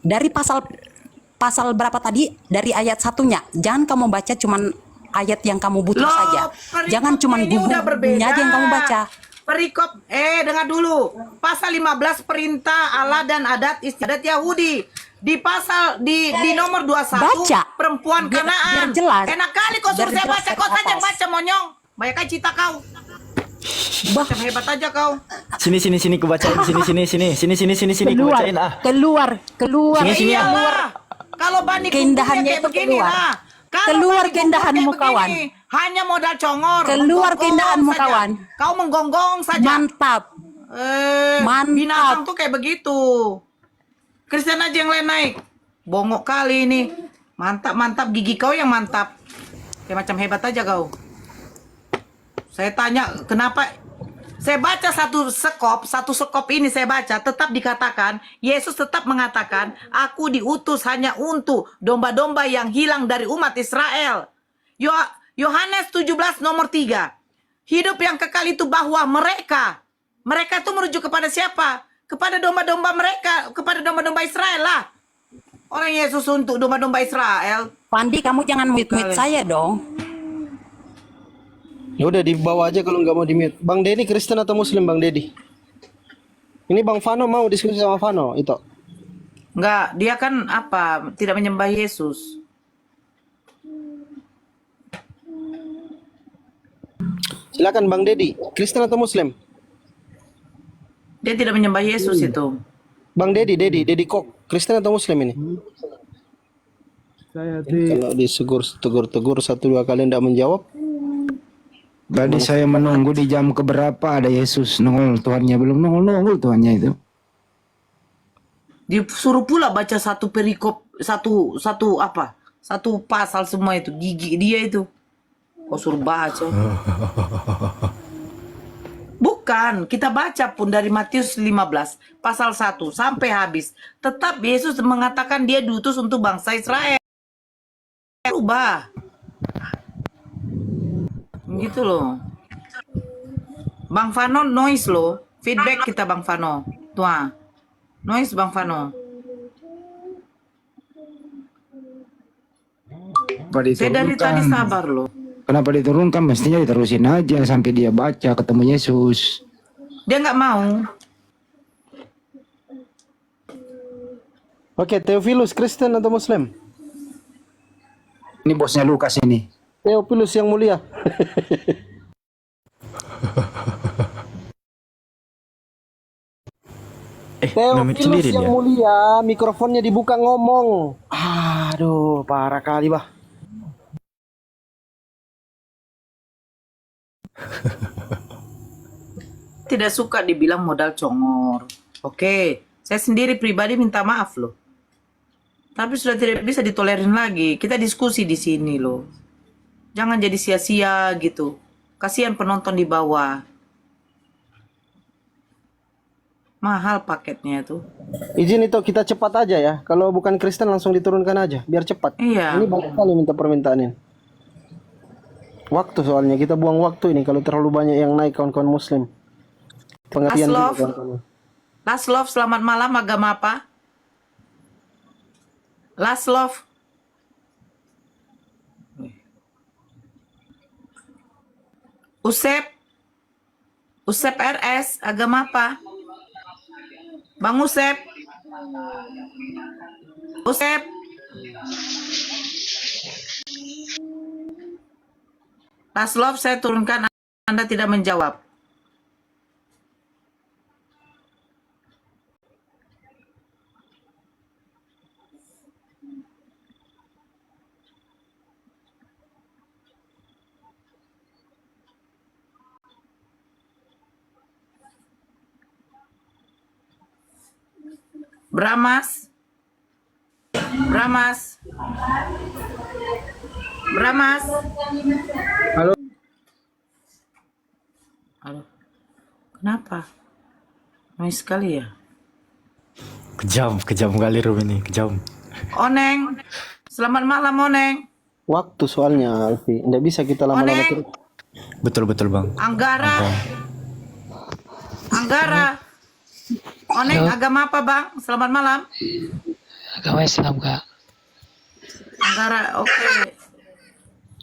Speaker 4: Dari pasal berapa tadi? Dari ayat satunya. Jangan kamu baca cuman ayat yang kamu butuh
Speaker 1: Loh,
Speaker 4: saja.
Speaker 1: perikopnya
Speaker 4: Jangan cuman
Speaker 1: ini udah berbeda.
Speaker 4: bukunya aja yang kamu baca.
Speaker 1: Perikop, dengar dulu. Pasal 15 perintah Allah dan adat istiadat Yahudi. Di pasal di nomor 21
Speaker 4: Baca.
Speaker 1: perempuan
Speaker 4: Biar
Speaker 1: Kanaan.
Speaker 4: jelas.
Speaker 1: Enak kali kau suruh
Speaker 4: Biar
Speaker 1: saya
Speaker 4: jelas
Speaker 1: baca,
Speaker 4: dari
Speaker 1: kau saja
Speaker 4: atas.
Speaker 1: baca monyong. Banyak kan cita kau.
Speaker 4: Bah,
Speaker 1: Macam hebat aja kau.
Speaker 8: Sini ku bacain, sini ku bacain ah.
Speaker 4: keluar.
Speaker 8: Sini,
Speaker 1: Ya
Speaker 8: ah.
Speaker 1: iyalah. Kalau Bani
Speaker 4: Keindahannya
Speaker 1: kayak
Speaker 4: itu
Speaker 1: begini
Speaker 4: keluar.
Speaker 1: lah. Kalau
Speaker 4: Keluar
Speaker 1: Bani
Speaker 4: keindahanmu,
Speaker 1: kayak begini,
Speaker 4: kawan.
Speaker 1: Hanya modal congor.
Speaker 4: Keluar
Speaker 1: menggonggong
Speaker 4: keindahanmu,
Speaker 1: saja.
Speaker 4: kawan.
Speaker 1: Kau menggonggong saja.
Speaker 4: Mantap. Mantap.
Speaker 1: Binatang tuh kayak begitu. Kristen aja yang lain naik. Bongok kali ini. Mantap, gigi kau yang mantap. Kayak macam hebat aja kau. Saya tanya kenapa. Saya baca satu sekop ini saya baca tetap dikatakan Yesus tetap mengatakan aku diutus hanya untuk domba-domba yang hilang dari umat Israel. Yohanes 17 nomor 3. Hidup yang kekal itu bahwa mereka itu merujuk kepada siapa? Kepada domba-domba mereka, kepada domba-domba Israel lah. Orang Yesus untuk domba-domba Israel.
Speaker 4: Pandi, kamu jangan mute-mute saya dong.
Speaker 3: Ya udah dibawa aja kalau nggak mau di mute. Bang Dedi Kristen atau Muslim Bang Dedi? Ini Bang Vano mau diskusi sama Vano itu.
Speaker 1: Enggak, dia kan apa? Tidak menyembah Yesus.
Speaker 3: Silakan Bang Dedi, Kristen atau Muslim?
Speaker 1: Dia tidak menyembah Yesus itu.
Speaker 3: Bang Dedi Kok, Kristen atau Muslim ini? Kalau tegur 1-2 kali tidak menjawab,
Speaker 5: Tadi saya menunggu di jam keberapa ada Yesus nongol, Tuhannya belum nongol Tuhannya itu.
Speaker 1: Disuruh pula baca satu perikop, satu pasal semua itu, gigi dia itu. Kau suruh baca. Bukan, kita baca pun dari Matius 15 pasal 1 sampai habis. Tetap Yesus mengatakan dia diutus untuk bangsa Israel. Rubah. Gitu loh. Bang Fano noise loh. Feedback kita Bang Fano. Tuh. Noise Bang Fano. Saya dari tadi sabar loh.
Speaker 5: Kenapa diturunkan? Mestinya diterusin aja sampai dia baca ketemu Yesus.
Speaker 1: Dia nggak mau.
Speaker 3: Oke, Theophilus Kristen atau Muslim?
Speaker 5: Ini bosnya Lukas ini.
Speaker 3: Theophilus yang mulia.
Speaker 8: Ngamit
Speaker 3: Theophilus
Speaker 8: sendiri
Speaker 3: yang
Speaker 8: dia.
Speaker 3: mulia, mikrofonnya dibuka ngomong. Aduh, parah kali bah.
Speaker 1: Tidak suka dibilang modal congor. Oke, saya sendiri pribadi minta maaf loh. Tapi sudah tidak bisa ditolerin lagi. Kita diskusi di sini loh. Jangan jadi sia-sia gitu. Kasihan penonton di bawah. Mahal paketnya tuh.
Speaker 3: Izin itu kita cepat aja ya. Kalau bukan Kristen langsung diturunkan aja, biar cepat.
Speaker 1: Iya.
Speaker 3: Ini banyak kali minta permintaan ini. Waktu soalnya kita buang waktu ini kalau terlalu banyak yang naik kawan-kawan Muslim. Pengertian
Speaker 1: Last
Speaker 3: dulu,
Speaker 1: love.
Speaker 3: kawan-kawan.
Speaker 1: Last love, selamat malam. Agama apa? Last love. Usep. Usep RS. Agama apa? Bang Usep. Usep. Last love saya turunkan, Anda tidak menjawab. Bramas. Bramas. Bramas.
Speaker 3: Halo.
Speaker 1: Aduh. Kenapa? Noise sekali ya.
Speaker 8: Kejam kali Rum ini, kejam.
Speaker 1: Oneng. Selamat malam, Oneng.
Speaker 3: Waktu soalnya Alfi, nggak bisa kita lama-lama
Speaker 1: Oneng.
Speaker 3: terus.
Speaker 8: Betul Bang.
Speaker 1: Anggara. Anggara. Oneng agama apa, Bang? Selamat malam.
Speaker 9: Agama Islam, Kak.
Speaker 1: Anggara, oke.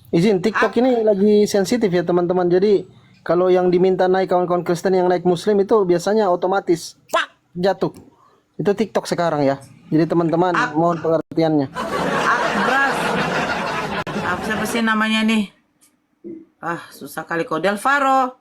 Speaker 3: Izin, TikTok ini lagi sensitif ya teman-teman. Jadi kalau yang diminta naik kawan-kawan Kristen yang naik Muslim itu biasanya otomatis pak jatuh. Itu TikTok sekarang ya. Jadi teman-teman mohon pengertiannya.
Speaker 1: Akbras. Siapa sih namanya nih? Susah kali kok. Delfaro.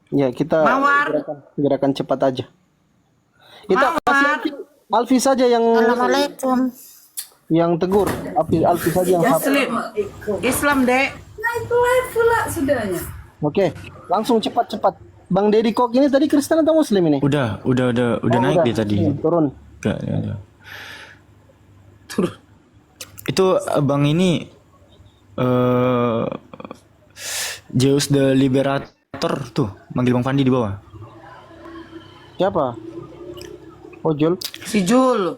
Speaker 3: Ya, kita
Speaker 1: Mawar.
Speaker 3: gerakan cepat aja. Kita
Speaker 1: Mawar.
Speaker 3: kasih Alfi saja yang
Speaker 7: Assalamualaikum.
Speaker 3: tegur. Alfi saja yang hafal.
Speaker 1: Islam, Dek.
Speaker 3: Oke, langsung cepat-cepat. Bang Deddy Kok ini tadi Kristen atau Muslim ini?
Speaker 8: Udah naik dia tadi.
Speaker 3: Turun.
Speaker 8: Enggak, ya. Itu abang ini Zeus the Liberator tuh, manggil Bang Fandi di bawah.
Speaker 3: Siapa? Ojol.
Speaker 1: Si Jul.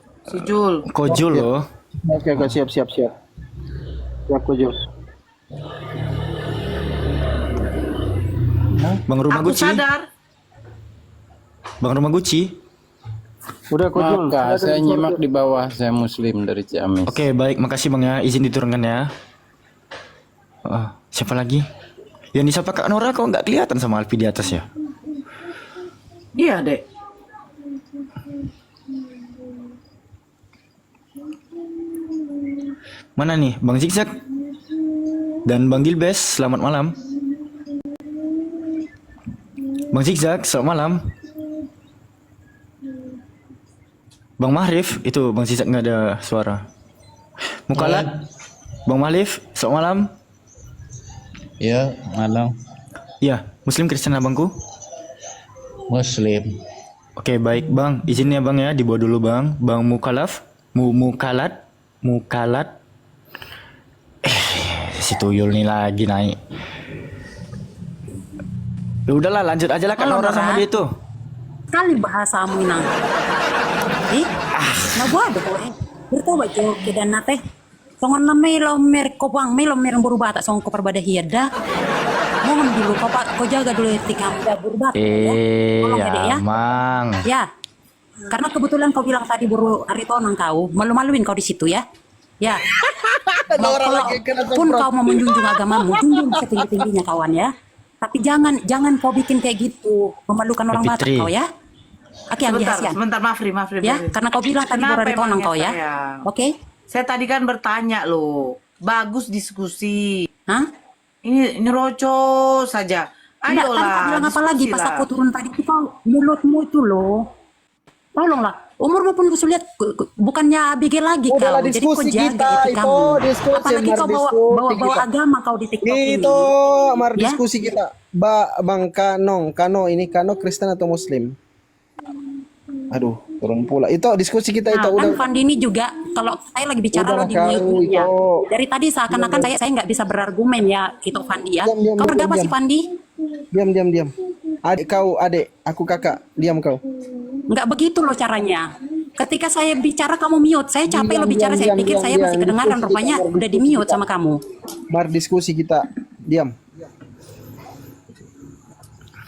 Speaker 8: Kojol loh.
Speaker 3: Oke, siap. Siap Ojol.
Speaker 8: Bang Rumah
Speaker 1: Aku
Speaker 8: Gucci.
Speaker 1: sadar.
Speaker 8: Bang Rumah Gucci.
Speaker 3: Udah Kojol.
Speaker 9: Kak, saya nyimak di bawah, saya Muslim dari Ciamis.
Speaker 8: Oke, baik, makasih Bang ya. Izin diturunkan ya. Siapa lagi? Yang disapa Kak Nora kok nggak kelihatan sama Alfi di atas ya?
Speaker 1: Iya, Dek.
Speaker 8: Mana nih? Bang Zigzag dan Bang Gilbes, selamat malam. Bang Zigzag, selamat malam. Bang Mahrif, itu Bang Zigzag nggak ada suara. Mukalat, Bang Mahrif, selamat malam.
Speaker 9: Ya, malam.
Speaker 8: Ya, Muslim Kristen abangku.
Speaker 9: Muslim.
Speaker 8: Oke, baik Bang, izinnya Bang ya, dibawa dulu Bang. Bang Mukalaf, Mukalat. Si Tuyul nih lagi naik. Ya udahlah, lanjut aja lah Kak
Speaker 4: Halo,
Speaker 8: Nora sama
Speaker 4: Nora.
Speaker 8: dia tuh.
Speaker 4: Kali bahasamu inang. Nabuado ko Berto ba jo kedan nate? Songon na melo mer ko bang melo mer berubah tak song ko perbada hiada. Mohon dulu kau pak kau jaga dulu etika muda berubah. Tolong ya, Dek, ya.
Speaker 8: Mang.
Speaker 4: Ya. Karena kebetulan kau bilang tadi buru Aritonang kau, malu-maluin kau di situ ya. Ya. Pun kau mau menjunjung agamamu, junjung setinggi-tingginya kawan ya. Tapi jangan kau bikin kayak gitu, memalukan orang Batak
Speaker 8: Fitri.
Speaker 4: kau ya. Oke, yang dihasian.
Speaker 1: Sebentar, Mafri.
Speaker 4: Ya, karena kau bilang tadi
Speaker 1: Kenapa
Speaker 4: buru Aritonang
Speaker 1: emangnya,
Speaker 4: kau ya.
Speaker 1: sayang?
Speaker 4: Oke.
Speaker 1: Saya tadi kan bertanya loh. Bagus diskusi.
Speaker 4: Hah?
Speaker 1: Ini roco saja.
Speaker 4: Enggak, kan kau bilang apa lagi pas aku turun tadi itu kau mulutmu itu loh. Tolonglah, umurmu pun aku lihat bukannya ABG lagi
Speaker 3: Udahlah,
Speaker 4: kau. Jadi kau
Speaker 3: diskusi
Speaker 4: jaga
Speaker 3: kita,
Speaker 4: etikamu.
Speaker 3: itu diskusi,
Speaker 4: Apalagi kau bawa
Speaker 3: kita.
Speaker 4: agama kau di TikTok ini.
Speaker 3: Itu mar
Speaker 4: Ya?
Speaker 3: diskusi kita. Bang Kano ini Kristen atau Muslim? Aduh, turun pula. Itu diskusi kita itu
Speaker 4: Nah,
Speaker 3: udah.
Speaker 4: kan Fandi ini juga kalau saya lagi bicara
Speaker 3: Udah
Speaker 4: lo di
Speaker 3: kau,
Speaker 4: mute-nya.
Speaker 3: itu.
Speaker 4: Dari tadi seakan-akan saya nggak bisa berargumen ya, itu Fandi ya.
Speaker 3: Diam,
Speaker 4: Kau berapa
Speaker 3: diam.
Speaker 4: sih Fandi?
Speaker 3: Diam. Adik kau, aku kakak. Diam kau.
Speaker 4: Nggak begitu loh caranya. Ketika saya bicara kamu mute, saya capek
Speaker 3: Diam,
Speaker 4: lo bicara,
Speaker 3: diam,
Speaker 4: saya
Speaker 3: diam,
Speaker 4: pikir
Speaker 3: diam,
Speaker 4: saya
Speaker 3: diam.
Speaker 4: masih kedengaran,
Speaker 3: Diskusi
Speaker 4: rupanya
Speaker 3: kita,
Speaker 4: udah di
Speaker 3: diskusi
Speaker 4: mute
Speaker 3: kita.
Speaker 4: sama kamu.
Speaker 3: Mar diskusi kita. Diam.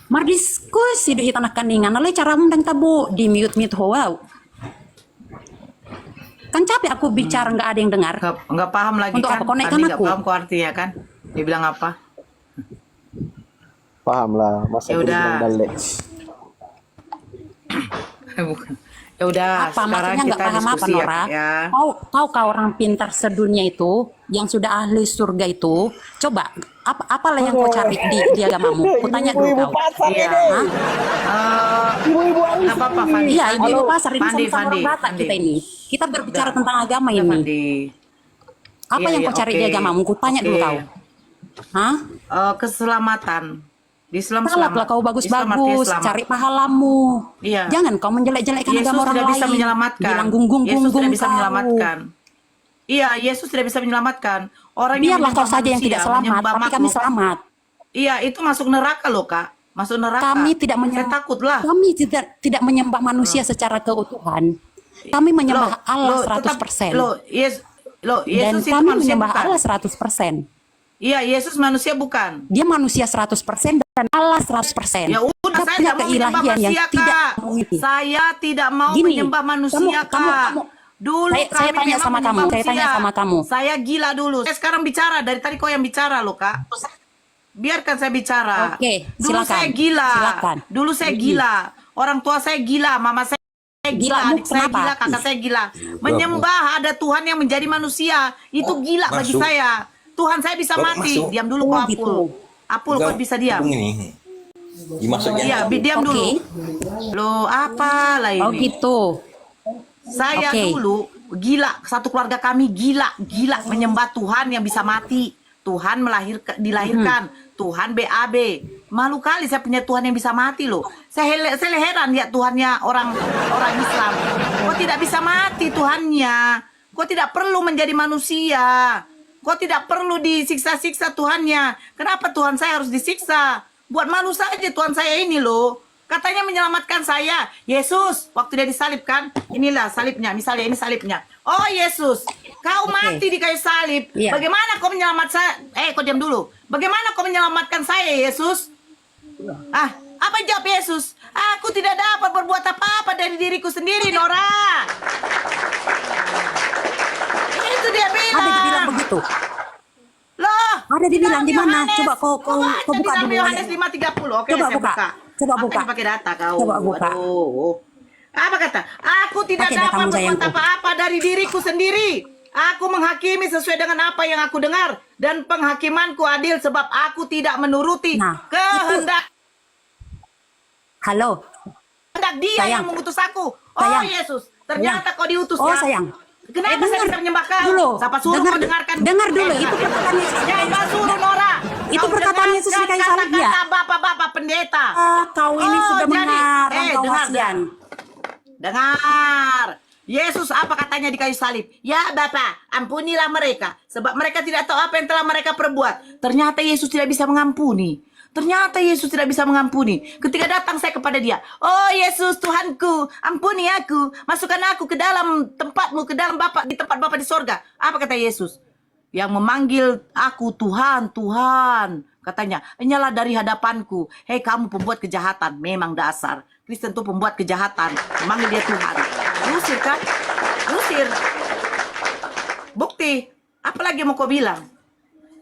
Speaker 4: Mar diskusi di tanah kandingan, oleh cara dan tabu di mute wow. Kan capek aku bicara nggak ada yang dengar.
Speaker 1: Nggak paham lagi
Speaker 4: Untuk
Speaker 1: kan?
Speaker 4: apa? Kau naikkan
Speaker 1: Tadi nggak
Speaker 4: aku?
Speaker 1: paham kok artinya kan? Dia bilang apa?
Speaker 3: Paham lah. Masa
Speaker 1: Ya
Speaker 3: aku
Speaker 1: udah.
Speaker 3: bilang balik.
Speaker 1: Bukan. Ya udah,
Speaker 4: Apa
Speaker 1: sekarang
Speaker 4: maksudnya nggak
Speaker 1: kita
Speaker 4: paham apa
Speaker 1: diskusi
Speaker 4: Nora?
Speaker 1: ya.
Speaker 4: Kau orang pintar sedunia itu yang sudah ahli surga itu, coba apalah yang kau cari di agamamu? Kutanya dulu
Speaker 3: Ibu-ibu
Speaker 4: kau.
Speaker 3: pasar
Speaker 1: Iya.
Speaker 3: ini.
Speaker 4: Hah?
Speaker 3: Ibu-ibu
Speaker 1: Nggak apa-apa, Fandi.
Speaker 4: Iya, ibu pasar ini
Speaker 1: Fandi,
Speaker 4: sama-sama orang Batak
Speaker 1: Fandi.
Speaker 4: kita ini. Kita berbicara tentang agama
Speaker 1: Ya,
Speaker 4: ini.
Speaker 1: Fandi.
Speaker 4: Apa
Speaker 1: Iya,
Speaker 4: yang
Speaker 1: iya,
Speaker 4: kau cari
Speaker 1: oke.
Speaker 4: di agamamu? Ku tanya dulu
Speaker 1: Oke.
Speaker 4: kau. Hah?
Speaker 1: Keselamatan. Di Islam
Speaker 4: Salatlah kau
Speaker 1: Islam artinya
Speaker 4: bagus-bagus,
Speaker 1: selamat.
Speaker 4: cari pahalmu.
Speaker 1: Iya.
Speaker 4: Jangan kau menjelek-jelekkan
Speaker 1: Yesus
Speaker 4: agama orang
Speaker 1: tidak
Speaker 4: lain.
Speaker 1: bisa menyelamatkan.
Speaker 4: Bilang
Speaker 1: Yesus
Speaker 4: gunggung-gunggung
Speaker 1: tidak bisa
Speaker 4: kau.
Speaker 1: menyelamatkan. Iya, Yesus tidak bisa menyelamatkan. Orang yang
Speaker 4: Biarlah kau
Speaker 1: menyembah
Speaker 4: saja yang
Speaker 1: manusia,
Speaker 4: tidak selamat,
Speaker 1: menyembah
Speaker 4: tapi kami
Speaker 1: makhluk.
Speaker 4: selamat.
Speaker 1: Iya, itu masuk neraka loh, Kak. Masuk neraka.
Speaker 4: Kami tidak
Speaker 1: Saya
Speaker 4: menyembah.
Speaker 1: takut lah.
Speaker 4: Kami tidak menyembah manusia secara keutuhan. Kami menyembah Allah 100%.
Speaker 1: Yesus
Speaker 4: Dan
Speaker 1: itu
Speaker 4: kami
Speaker 1: manusia
Speaker 4: menyembah
Speaker 1: bukan.
Speaker 4: Allah 100%.
Speaker 1: Iya, Yesus manusia bukan.
Speaker 4: Dia manusia 100% dan Allah 100%.
Speaker 1: Ya udah,
Speaker 4: Dia
Speaker 1: saya
Speaker 4: punya
Speaker 1: tidak mau menyembah
Speaker 4: keilahian yang
Speaker 1: manusia,
Speaker 4: tidak
Speaker 1: Kak.
Speaker 4: memiliki.
Speaker 1: Saya tidak mau
Speaker 4: Gini,
Speaker 1: menyembah manusia, Kak. Dulu
Speaker 4: saya
Speaker 1: kami
Speaker 4: tanya
Speaker 1: memang
Speaker 4: sama kamu,
Speaker 1: menyembah
Speaker 4: saya tanya
Speaker 1: manusia.
Speaker 4: sama kamu.
Speaker 1: Saya gila dulu. Saya sekarang bicara, dari tadi kau yang bicara loh, Kak. Biarkan saya bicara.
Speaker 4: Oke,
Speaker 1: Dulu
Speaker 4: silakan.
Speaker 1: saya gila.
Speaker 4: Silakan.
Speaker 1: Dulu saya gila. Orang tua saya gila, mama saya gila,
Speaker 4: Gilamu
Speaker 1: adik saya
Speaker 4: kenapa?
Speaker 1: gila, kakak saya gila. Menyembah ada Tuhan yang menjadi manusia. Itu gila bagi saya. Tuhan saya bisa mati. Diam dulu kau,
Speaker 4: Oh,
Speaker 1: Apul.
Speaker 4: gitu.
Speaker 1: Apul, kau bisa diam.
Speaker 10: Dimasuknya.
Speaker 1: Iya, diam dulu.
Speaker 4: Oke.
Speaker 1: Loh, apa lah ini?
Speaker 4: Oh gitu.
Speaker 1: Saya
Speaker 4: Oke.
Speaker 1: dulu gila, satu keluarga kami gila menyembah Tuhan yang bisa mati. Tuhan dilahirkan, Tuhan BAB. Malu kali saya punya Tuhan yang bisa mati loh. Saya heran ya Tuhannya orang Islam. Kok tidak bisa mati Tuhannya? Kok tidak perlu menjadi manusia? Kok tidak perlu disiksa-siksa Tuhannya? Kenapa Tuhan saya harus disiksa? Buat malu saja Tuhan saya ini loh. Katanya menyelamatkan saya. Yesus, waktu dia disalibkan, inilah salibnya. Misalnya ini salibnya. Oh Yesus, kau mati di kayu salib.
Speaker 4: Iya.
Speaker 1: Bagaimana kau menyelamatkan saya? Kau diam dulu. Bagaimana kau menyelamatkan saya, Yesus? Apa jawab Yesus? Aku tidak dapat berbuat apa-apa dari diriku sendiri, Nora. Itu dia bilang.
Speaker 4: Ada dibilang begitu.
Speaker 1: Loh,
Speaker 4: Ada dibilang di mana?
Speaker 1: Yohanes.
Speaker 4: Coba kau
Speaker 1: Ada
Speaker 4: buka
Speaker 1: di
Speaker 4: dulu.
Speaker 1: Yohanes 5:30. Oke,
Speaker 4: Coba
Speaker 1: saya
Speaker 4: buka.
Speaker 1: buka.
Speaker 4: Coba
Speaker 1: Apa
Speaker 4: buka.
Speaker 1: yang pakai data kau?
Speaker 4: Coba buka.
Speaker 1: Aduh. Apa kata? Aku tidak
Speaker 4: Pakai
Speaker 1: dapat
Speaker 4: datamu,
Speaker 1: berbuat
Speaker 4: sayangku.
Speaker 1: apa-apa dari diriku sendiri. Aku menghakimi sesuai dengan apa yang aku dengar. Dan penghakimanku adil sebab aku tidak menuruti
Speaker 4: Nah,
Speaker 1: kehendak
Speaker 4: Halo.
Speaker 1: dia
Speaker 4: Sayang.
Speaker 1: yang mengutus aku. Oh
Speaker 4: Sayang.
Speaker 1: Yesus, ternyata kau diutus
Speaker 4: Oh
Speaker 1: ya.
Speaker 4: sayang.
Speaker 1: Kenapa saya
Speaker 4: dengar
Speaker 1: bisa menyembah kau?
Speaker 4: dulu.
Speaker 1: Siapa suruh kau dengarkan?
Speaker 4: Dengar dulu. Itu perkataan Yesus.
Speaker 1: Siapa suruh Nora?
Speaker 4: Itu
Speaker 1: Kau
Speaker 4: perkataan Yesus di kayu salib, ya?
Speaker 1: kata-kata bapak-bapak pendeta.
Speaker 4: Kau ini
Speaker 1: Oh,
Speaker 4: sudah
Speaker 1: jadi,
Speaker 4: mengarang kau
Speaker 1: dengar,
Speaker 4: hasian.
Speaker 1: Dengar. Yesus apa katanya di kayu salib? Ya Bapak, ampunilah mereka. Sebab mereka tidak tahu apa yang telah mereka perbuat. Ternyata Yesus tidak bisa mengampuni. Ternyata Yesus tidak bisa mengampuni. Ketika datang saya kepada dia. Oh Yesus Tuhanku, ampuni aku. Masukkan aku ke dalam tempatmu, ke dalam Bapa, di tempat Bapa di sorga. Apa kata Yesus? Yang memanggil aku Tuhan, Tuhan. Katanya, nyala dari hadapanku. Hei kamu pembuat kejahatan. Memang dasar. Kristen itu pembuat kejahatan. Memanggil dia Tuhan. Usir kan? Usir. Bukti. Apa lagi mau kau bilang?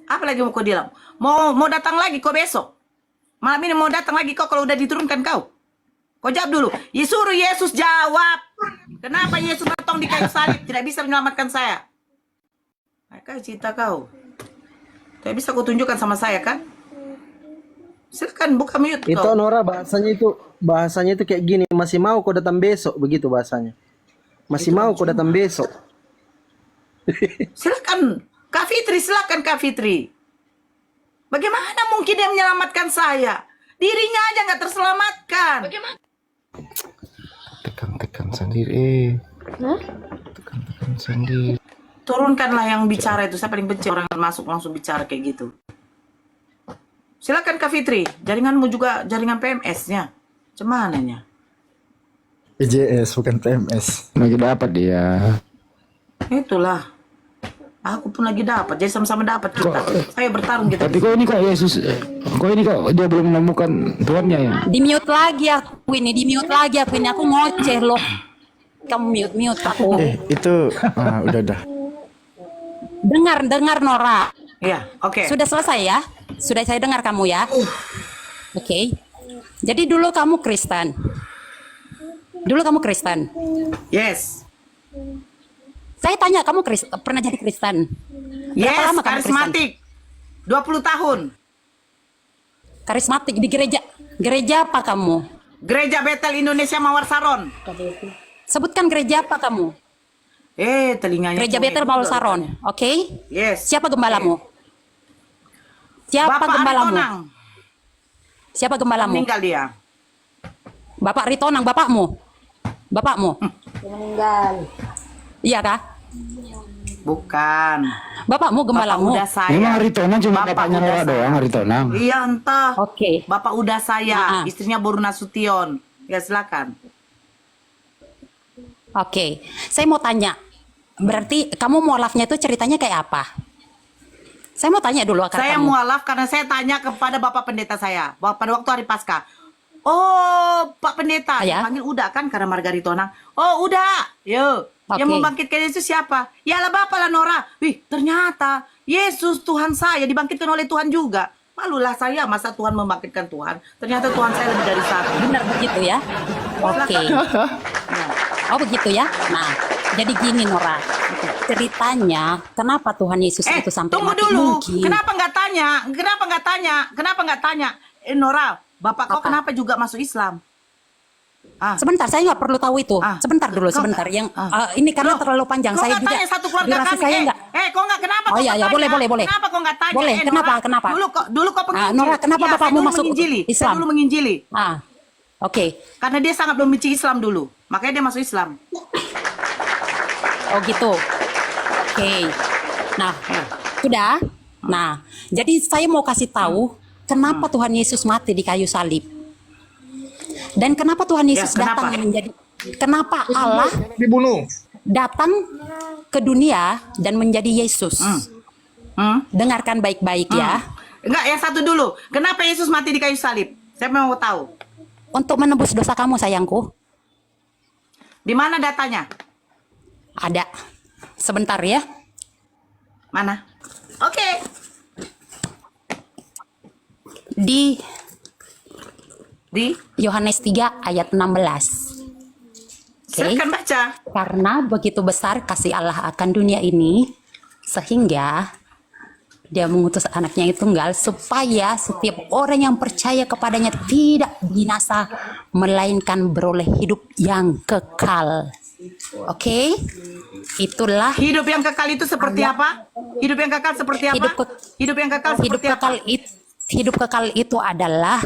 Speaker 1: Apa lagi mau kau bilang? Mau datang lagi kau besok? Malam ini mau datang lagi kau kalau udah diturunkan kau? Kau jawab dulu. Suruh Yesus jawab. Kenapa Yesus datang di kayu salib? Tidak bisa menyelamatkan saya. Mereka cerita kau. Tidak bisa kau tunjukkan sama saya kan? Silakan buka mute
Speaker 3: Itu
Speaker 1: kau.
Speaker 3: Nora bahasanya itu kayak gini, masih mau kau datang besok, begitu bahasanya. Masih mau kau datang besok.
Speaker 1: Silakan Kak Fitri, silakan Kak Fitri. Bagaimana mungkin dia menyelamatkan saya? Dirinya aja nggak terselamatkan.
Speaker 5: Tekan sendiri. Tekan sendiri.
Speaker 1: Turunkanlah yang bicara itu. Saya paling benci orang yang masuk langsung bicara kayak gitu. Silakan Kak Fitri. Jaringanmu juga jaringan PMS-nya. Cemananya?
Speaker 10: PJS bukan PMS.
Speaker 5: Lagi dapat dia.
Speaker 1: Itulah. Aku pun lagi dapat. Jadi sama-sama dapat kita. Saya bertarung gitu.
Speaker 5: Tapi kok ini kok Yesus, kok ini kok dia belum menemukan Tuhannya ya?
Speaker 4: Di mute lagi aku ini. Aku ngoceh loh. Kamu mute aku.
Speaker 10: Itu udah.
Speaker 4: Dengar Nora.
Speaker 1: Iya, oke.
Speaker 4: Sudah selesai ya? Sudah saya dengar kamu ya? Oke. Jadi dulu kamu Kristen.
Speaker 1: Yes.
Speaker 4: Saya tanya, kamu pernah jadi Kristen? Berapa
Speaker 1: Yes,
Speaker 4: lama kamu Kristen?
Speaker 1: karismatik. 20 tahun.
Speaker 4: Karismatik di gereja apa kamu?
Speaker 1: Gereja Betel Indonesia Mawar Saron.
Speaker 4: Sebutkan gereja apa kamu?
Speaker 1: Telinganya.
Speaker 4: Gereja
Speaker 1: cowek
Speaker 4: Betel
Speaker 1: juga
Speaker 4: Paul Saron,
Speaker 1: rupanya.
Speaker 4: oke?
Speaker 1: Yes.
Speaker 4: Siapa gembalamu? Siapa
Speaker 1: Bapak
Speaker 4: gembalamu?
Speaker 1: Aritonang.
Speaker 4: Siapa gembalamu?
Speaker 1: Meninggal dia.
Speaker 4: Bapak Ritonang, bapakmu? Bapakmu?
Speaker 7: Meninggal.
Speaker 4: Iya kah?
Speaker 1: Bukan.
Speaker 4: Bapakmu
Speaker 1: Bapak
Speaker 4: gembalamu?
Speaker 1: udah saya.
Speaker 5: Memang Aritonang cuma
Speaker 1: Bapak
Speaker 5: bapaknya
Speaker 1: udah
Speaker 5: Nora
Speaker 1: saya.
Speaker 5: doang, Aritonang.
Speaker 1: Iya entah.
Speaker 4: Oke.
Speaker 1: Bapak udah saya,
Speaker 4: Nah.
Speaker 1: istrinya Boru Nasution. Ya silakan.
Speaker 4: Oke, saya mau tanya. Berarti kamu mualafnya itu ceritanya kayak apa? Saya mau tanya dulu akar
Speaker 1: Saya
Speaker 4: kamu.
Speaker 1: mualaf karena saya tanya kepada Bapak Pendeta saya pada waktu hari Paskah. Oh, Pak Pendeta,
Speaker 4: Ya.
Speaker 1: panggil udah kan karena Margaritonang. Oh, udah. Yo. Yang
Speaker 4: Oke.
Speaker 1: membangkitkan Yesus siapa? Yalah Bapak lah Nora. Wih, ternyata Yesus Tuhan saya dibangkitkan oleh Tuhan juga. Malulah saya, masa Tuhan membangkitkan Tuhan. Ternyata Tuhan saya lebih dari satu.
Speaker 4: Benar begitu ya? Oke. Oh begitu ya? Nah, jadi gini Nora. Ceritanya, kenapa Tuhan Yesus itu sampai
Speaker 1: tunggu
Speaker 4: mati?
Speaker 1: dulu.
Speaker 4: Mungkin.
Speaker 1: Kenapa nggak tanya? Kenapa nggak tanya? Kenapa nggak tanya? Nora, Bapak kau
Speaker 4: Apa?
Speaker 1: kenapa juga masuk Islam?
Speaker 4: Sebentar, saya nggak perlu tahu itu. Sebentar dulu,
Speaker 1: Kau
Speaker 4: sebentar.
Speaker 1: nggak-
Speaker 4: Yang ini karena
Speaker 1: Loh,
Speaker 4: terlalu panjang.
Speaker 1: kau
Speaker 4: Saya
Speaker 1: nggak
Speaker 4: juga
Speaker 1: tanya satu keluarga
Speaker 4: durasi
Speaker 1: kami.
Speaker 4: saya nggak.
Speaker 1: Kau nggak kenapa?
Speaker 4: Oh
Speaker 1: kau
Speaker 4: iya,
Speaker 1: nggak
Speaker 4: ya
Speaker 1: tanya?
Speaker 4: boleh.
Speaker 1: Kenapa kau nggak tanya?
Speaker 4: Boleh,
Speaker 1: Nora,
Speaker 4: kenapa?
Speaker 1: Dulu kau penginjil.
Speaker 4: Nora, kenapa
Speaker 1: Iya,
Speaker 4: bapakmu
Speaker 1: saya dulu
Speaker 4: masuk
Speaker 1: menginjili.
Speaker 4: Islam?
Speaker 1: Saya dulu menginjili.
Speaker 4: Oke.
Speaker 1: Karena dia sangat membenci Islam dulu. Makanya dia masuk Islam.
Speaker 4: Oh gitu. Oke. Nah, sudah. Nah, jadi saya mau kasih tahu kenapa Tuhan Yesus mati di kayu salib. Dan kenapa Tuhan Yesus
Speaker 1: kenapa?
Speaker 4: datang menjadi kenapa Allah
Speaker 10: Dibunuh.
Speaker 4: datang ke dunia dan menjadi Yesus. Dengarkan baik-baik ya.
Speaker 1: Enggak, yang satu dulu. Kenapa Yesus mati di kayu salib? Saya mau tahu.
Speaker 4: Untuk menebus dosa kamu sayangku.
Speaker 1: Di mana datanya?
Speaker 4: Ada. Sebentar ya.
Speaker 1: Mana? Oke.
Speaker 4: Di
Speaker 1: Di
Speaker 4: Yohanes 3 ayat 16. Oke.
Speaker 1: silakan baca.
Speaker 4: Karena begitu besar kasih Allah akan dunia ini, sehingga dia mengutus anaknya yang tunggal, supaya setiap orang yang percaya kepadanya tidak binasa, melainkan beroleh hidup yang kekal. Oke? Itulah
Speaker 1: Hidup yang kekal itu seperti apa? Hidup yang kekal seperti apa? Hidup yang kekal seperti apa?
Speaker 4: hidup kekal itu adalah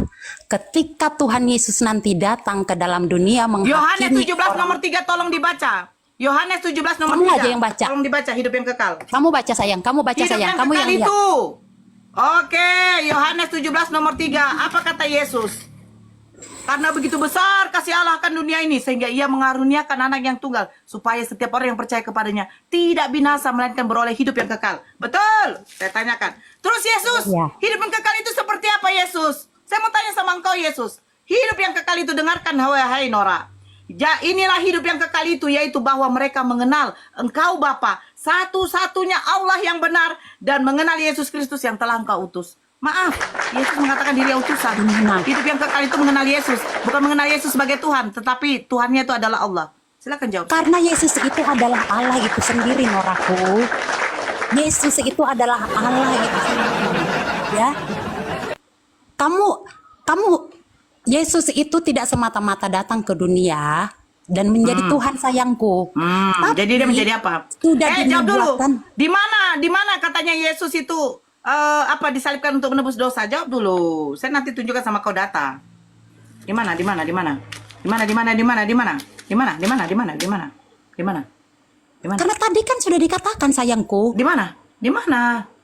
Speaker 4: ketika Tuhan Yesus nanti datang ke dalam dunia
Speaker 1: Yohanes
Speaker 4: menghakimi
Speaker 1: 17 nomor 3 tolong dibaca. Yohanes 17 nomor
Speaker 4: Kamu
Speaker 1: 3.
Speaker 4: aja yang baca.
Speaker 1: Tolong dibaca hidup yang kekal.
Speaker 4: Kamu baca sayang, kamu baca
Speaker 1: Hidup
Speaker 4: sayang,
Speaker 1: yang
Speaker 4: kamu
Speaker 1: kekal
Speaker 4: yang lihat.
Speaker 1: itu. Oke, Yohanes 17 nomor 3. Apa kata Yesus? Karena begitu besar kasih Allah akan dunia ini, sehingga ia mengaruniakan anak yang tunggal, supaya setiap orang yang percaya kepadanya tidak binasa, melainkan beroleh hidup yang kekal. Betul, saya tanyakan. Terus Yesus,
Speaker 4: Ya.
Speaker 1: hidup yang kekal itu seperti apa Yesus? Saya mau tanya sama engkau Yesus. Hidup yang kekal itu, dengarkan hai Nora. Ya, inilah hidup yang kekal itu, yaitu bahwa mereka mengenal Engkau Bapa, satu-satunya Allah yang benar, dan mengenal Yesus Kristus yang telah Engkau utus. Maaf, Yesus mengatakan diri utusan.
Speaker 4: Benar.
Speaker 1: Hidup yang kekal itu mengenal Yesus, bukan mengenal Yesus sebagai Tuhan, tetapi Tuhannya itu adalah Allah. Silakan jawab.
Speaker 4: Karena Yesus itu adalah Allah itu sendiri, Noraku. Yesus itu adalah Allah itu sendiri. Ya. Kamu Yesus itu tidak semata-mata datang ke dunia dan menjadi Tuhan sayangku. Tapi
Speaker 1: Jadi dia menjadi apa?
Speaker 4: Sudah
Speaker 1: Jawab dulu.
Speaker 4: dinubuatkan.
Speaker 1: Di mana katanya Yesus itu disalibkan untuk menebus dosa? Jawab dulu. Saya nanti tunjukkan sama kau data. Di mana?
Speaker 4: Karena tadi kan sudah dikatakan sayangku.
Speaker 1: Di mana?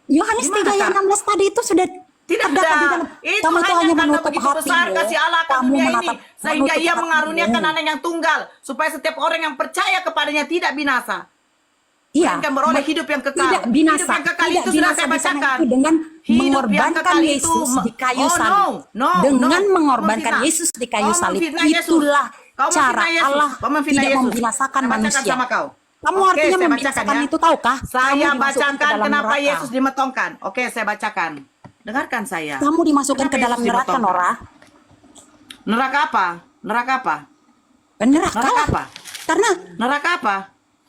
Speaker 4: Yohanes
Speaker 1: Di mana,
Speaker 4: 3 ayat
Speaker 1: Kak?
Speaker 4: 16 tadi itu sudah
Speaker 1: Tidak
Speaker 4: terdapat di
Speaker 1: ada.
Speaker 4: dalam.
Speaker 1: Itu
Speaker 4: Kamu tuh
Speaker 1: hanya karena
Speaker 4: menutup
Speaker 1: begitu besar
Speaker 4: hatimu.
Speaker 1: kasih Allah akan
Speaker 4: Kamu
Speaker 1: dunia ini,
Speaker 4: menatap-
Speaker 1: sehingga
Speaker 4: menutup
Speaker 1: ia
Speaker 4: hatimu.
Speaker 1: mengaruniakan anak yang tunggal, supaya setiap orang yang percaya kepadanya tidak binasa,
Speaker 4: Iya.
Speaker 1: melainkan beroleh hidup yang kekal.
Speaker 4: Tidak binasa.
Speaker 1: Hidup yang kekal
Speaker 4: Tidak
Speaker 1: itu sudah
Speaker 4: binasa
Speaker 1: saya
Speaker 4: di sana
Speaker 1: bacakan.
Speaker 4: itu dengan
Speaker 1: Hidup yang
Speaker 4: mengorbankan
Speaker 1: kekal itu
Speaker 4: Yesus di kayu
Speaker 1: Oh,
Speaker 4: salib.
Speaker 1: no.
Speaker 4: Dengan
Speaker 1: Kau
Speaker 4: mengorbankan
Speaker 1: memfitnah.
Speaker 4: Yesus di kayu
Speaker 1: Kau
Speaker 4: salib.
Speaker 1: memfitnah Yesus.
Speaker 4: Itulah
Speaker 1: Kau
Speaker 4: cara
Speaker 1: memfitnah Yesus.
Speaker 4: Allah
Speaker 1: Kau memfitnah
Speaker 4: tidak
Speaker 1: Yesus.
Speaker 4: membinasakan
Speaker 1: Saya bacakan
Speaker 4: manusia.
Speaker 1: sama kau.
Speaker 4: Kamu
Speaker 1: Oke,
Speaker 4: artinya
Speaker 1: saya
Speaker 4: membinasakan
Speaker 1: bacakan ya.
Speaker 4: itu tahukah? Kamu
Speaker 1: Saya
Speaker 4: dimasukkan ke
Speaker 1: bacakan
Speaker 4: dalam
Speaker 1: kenapa
Speaker 4: neraka.
Speaker 1: Yesus dimetongkan. Oke, saya bacakan. Dengarkan saya.
Speaker 4: Kamu dimasukkan
Speaker 1: Kenapa
Speaker 4: ke dalam
Speaker 1: Yesus
Speaker 4: neraka,
Speaker 1: dimetongkan?
Speaker 4: Nora.
Speaker 1: Neraka apa? Neraka apa?
Speaker 4: Neraka
Speaker 1: Neraka
Speaker 4: lah.
Speaker 1: apa?
Speaker 4: Karena
Speaker 1: Neraka apa?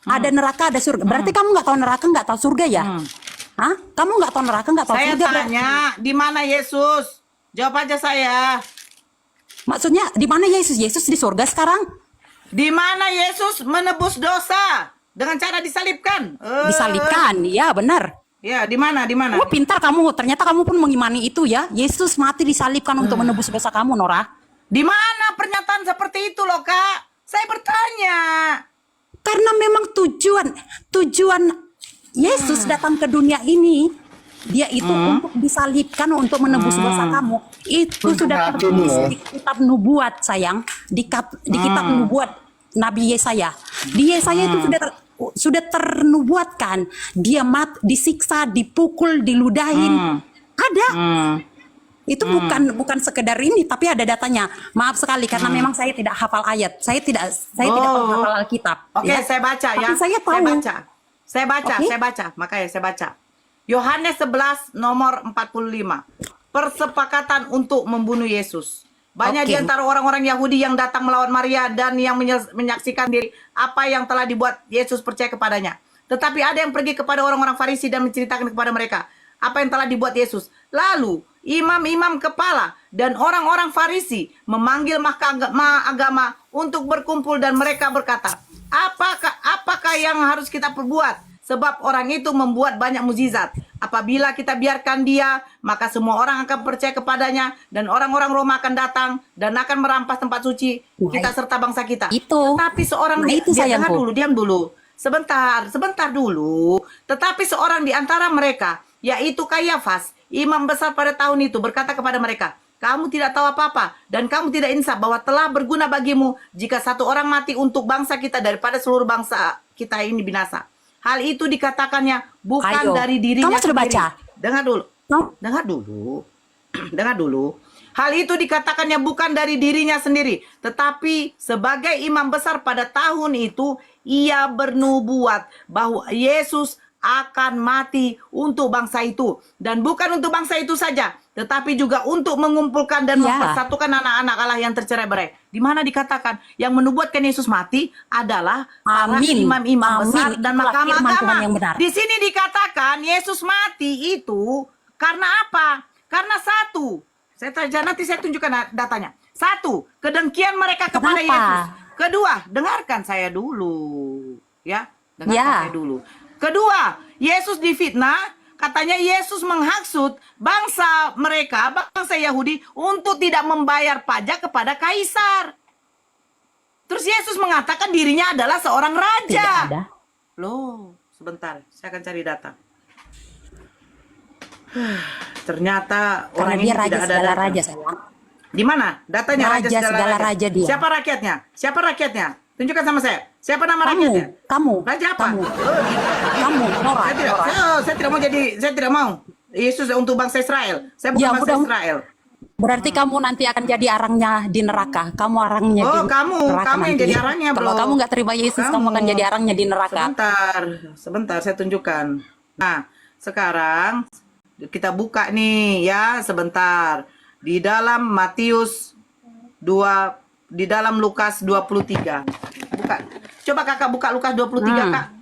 Speaker 4: ada neraka, ada surga. Berarti kamu nggak tahu neraka, nggak tahu surga ya? Hah? Kamu nggak tahu neraka, nggak tahu
Speaker 1: Saya
Speaker 4: surga? berarti.
Speaker 1: tanya, di mana Yesus? Jawab aja saya.
Speaker 4: Maksudnya di mana Yesus? Yesus di surga sekarang?
Speaker 1: Di mana Yesus menebus dosa? Dengan cara disalibkan.
Speaker 4: Disalibkan, ya benar.
Speaker 1: Ya, di mana? Di mana?
Speaker 4: Oh, pintar kamu. Ternyata kamu pun mengimani itu ya. Yesus mati disalibkan untuk menebus dosa kamu, Nora.
Speaker 1: Di mana pernyataan seperti itu loh, Kak? Saya bertanya.
Speaker 4: Karena memang tujuan Yesus datang ke dunia ini, dia itu untuk disalibkan untuk menebus dosa kamu. Itu sudah tertulis di kitab nubuat, sayang. Di kitab nubuat Nabi Yesaya. Di Yesaya itu sudah ternubuatkan. Dia disiksa, dipukul, diludahin. Ada. Itu bukan sekedar ini, tapi ada datanya. Maaf sekali karena memang saya tidak hafal ayat. Saya tidak hafal Alkitab.
Speaker 1: Oke,
Speaker 4: ya.
Speaker 1: saya baca ya.
Speaker 4: Tapi saya tahu.
Speaker 1: Saya baca.
Speaker 4: Oke.
Speaker 1: Makanya saya baca. Yohanes 11 nomor 45. Persepakatan untuk membunuh Yesus. Banyak di antara orang-orang Yahudi yang datang melawan Maria dan yang menyaksikan diri apa yang telah dibuat Yesus percaya kepadanya. Tetapi ada yang pergi kepada orang-orang Farisi dan menceritakan kepada mereka apa yang telah dibuat Yesus. Lalu imam-imam kepala dan orang-orang Farisi memanggil mahkamah agama untuk berkumpul dan mereka berkata, apakah yang harus kita perbuat? Sebab orang itu membuat banyak mukjizat. Apabila kita biarkan dia, maka semua orang akan percaya kepadanya dan orang-orang Roma akan datang dan akan merampas tempat suci kita serta bangsa kita. Tetapi seorang diam dulu. Sebentar dulu. Tetapi seorang di antara mereka, yaitu Kayafas, imam besar pada tahun itu, berkata kepada mereka, kamu tidak tahu apa-apa dan kamu tidak insaf bahwa telah berguna bagimu jika satu orang mati untuk bangsa kita daripada seluruh bangsa kita ini binasa. Hal itu dikatakannya bukan dari dirinya
Speaker 4: kamu sudah
Speaker 1: sendiri.
Speaker 4: baca?
Speaker 1: Dengar dulu. Hal itu dikatakannya bukan dari dirinya sendiri, tetapi sebagai imam besar pada tahun itu, ia bernubuat bahwa Yesus akan mati untuk bangsa itu. Dan bukan untuk bangsa itu saja, tetapi juga untuk mengumpulkan dan mempersatukan anak-anak Allah yang tercerai-berai. Di mana dikatakan yang menubuatkan Yesus mati adalah para imam-imam besar dan mahkamah agama. Di sini dikatakan Yesus mati itu karena apa? Karena satu, nanti saya tunjukkan datanya. Satu, kedengkian mereka kepada Yesus. Kedua, dengarkan saya dulu, ya. Dengarkan saya dulu. Kedua, Yesus difitnah. Katanya Yesus menghasut bangsa mereka, bangsa Yahudi, untuk tidak membayar pajak kepada kaisar. Terus Yesus mengatakan dirinya adalah seorang raja.
Speaker 4: Tidak ada.
Speaker 1: Loh, sebentar, saya akan cari data. Ternyata orang ini tidak ada data.
Speaker 4: Raja, sayang.
Speaker 1: Di mana datanya raja segala raja
Speaker 4: dia?
Speaker 1: Siapa rakyatnya? Siapa rakyatnya? Tunjukkan sama saya. Siapa nama rakyatnya?
Speaker 4: Kamu.
Speaker 1: Raja apa?
Speaker 4: Kamu, Nora.
Speaker 1: Saya tidak mau. Yesus untuk bangsa Israel. Saya bukan bangsa Israel.
Speaker 4: Berarti kamu nanti akan jadi arangnya di neraka. Kamu arangnya di neraka.
Speaker 1: Kamu yang jadi arangnya, bro.
Speaker 4: Kalau kamu nggak terima Yesus, kamu akan jadi arangnya di neraka.
Speaker 1: Sebentar, saya tunjukkan. Nah, sekarang kita buka nih ya, sebentar. Di dalam Matius 2, di dalam Lukas 23. Buka. Coba kakak buka Lukas 23, Kak.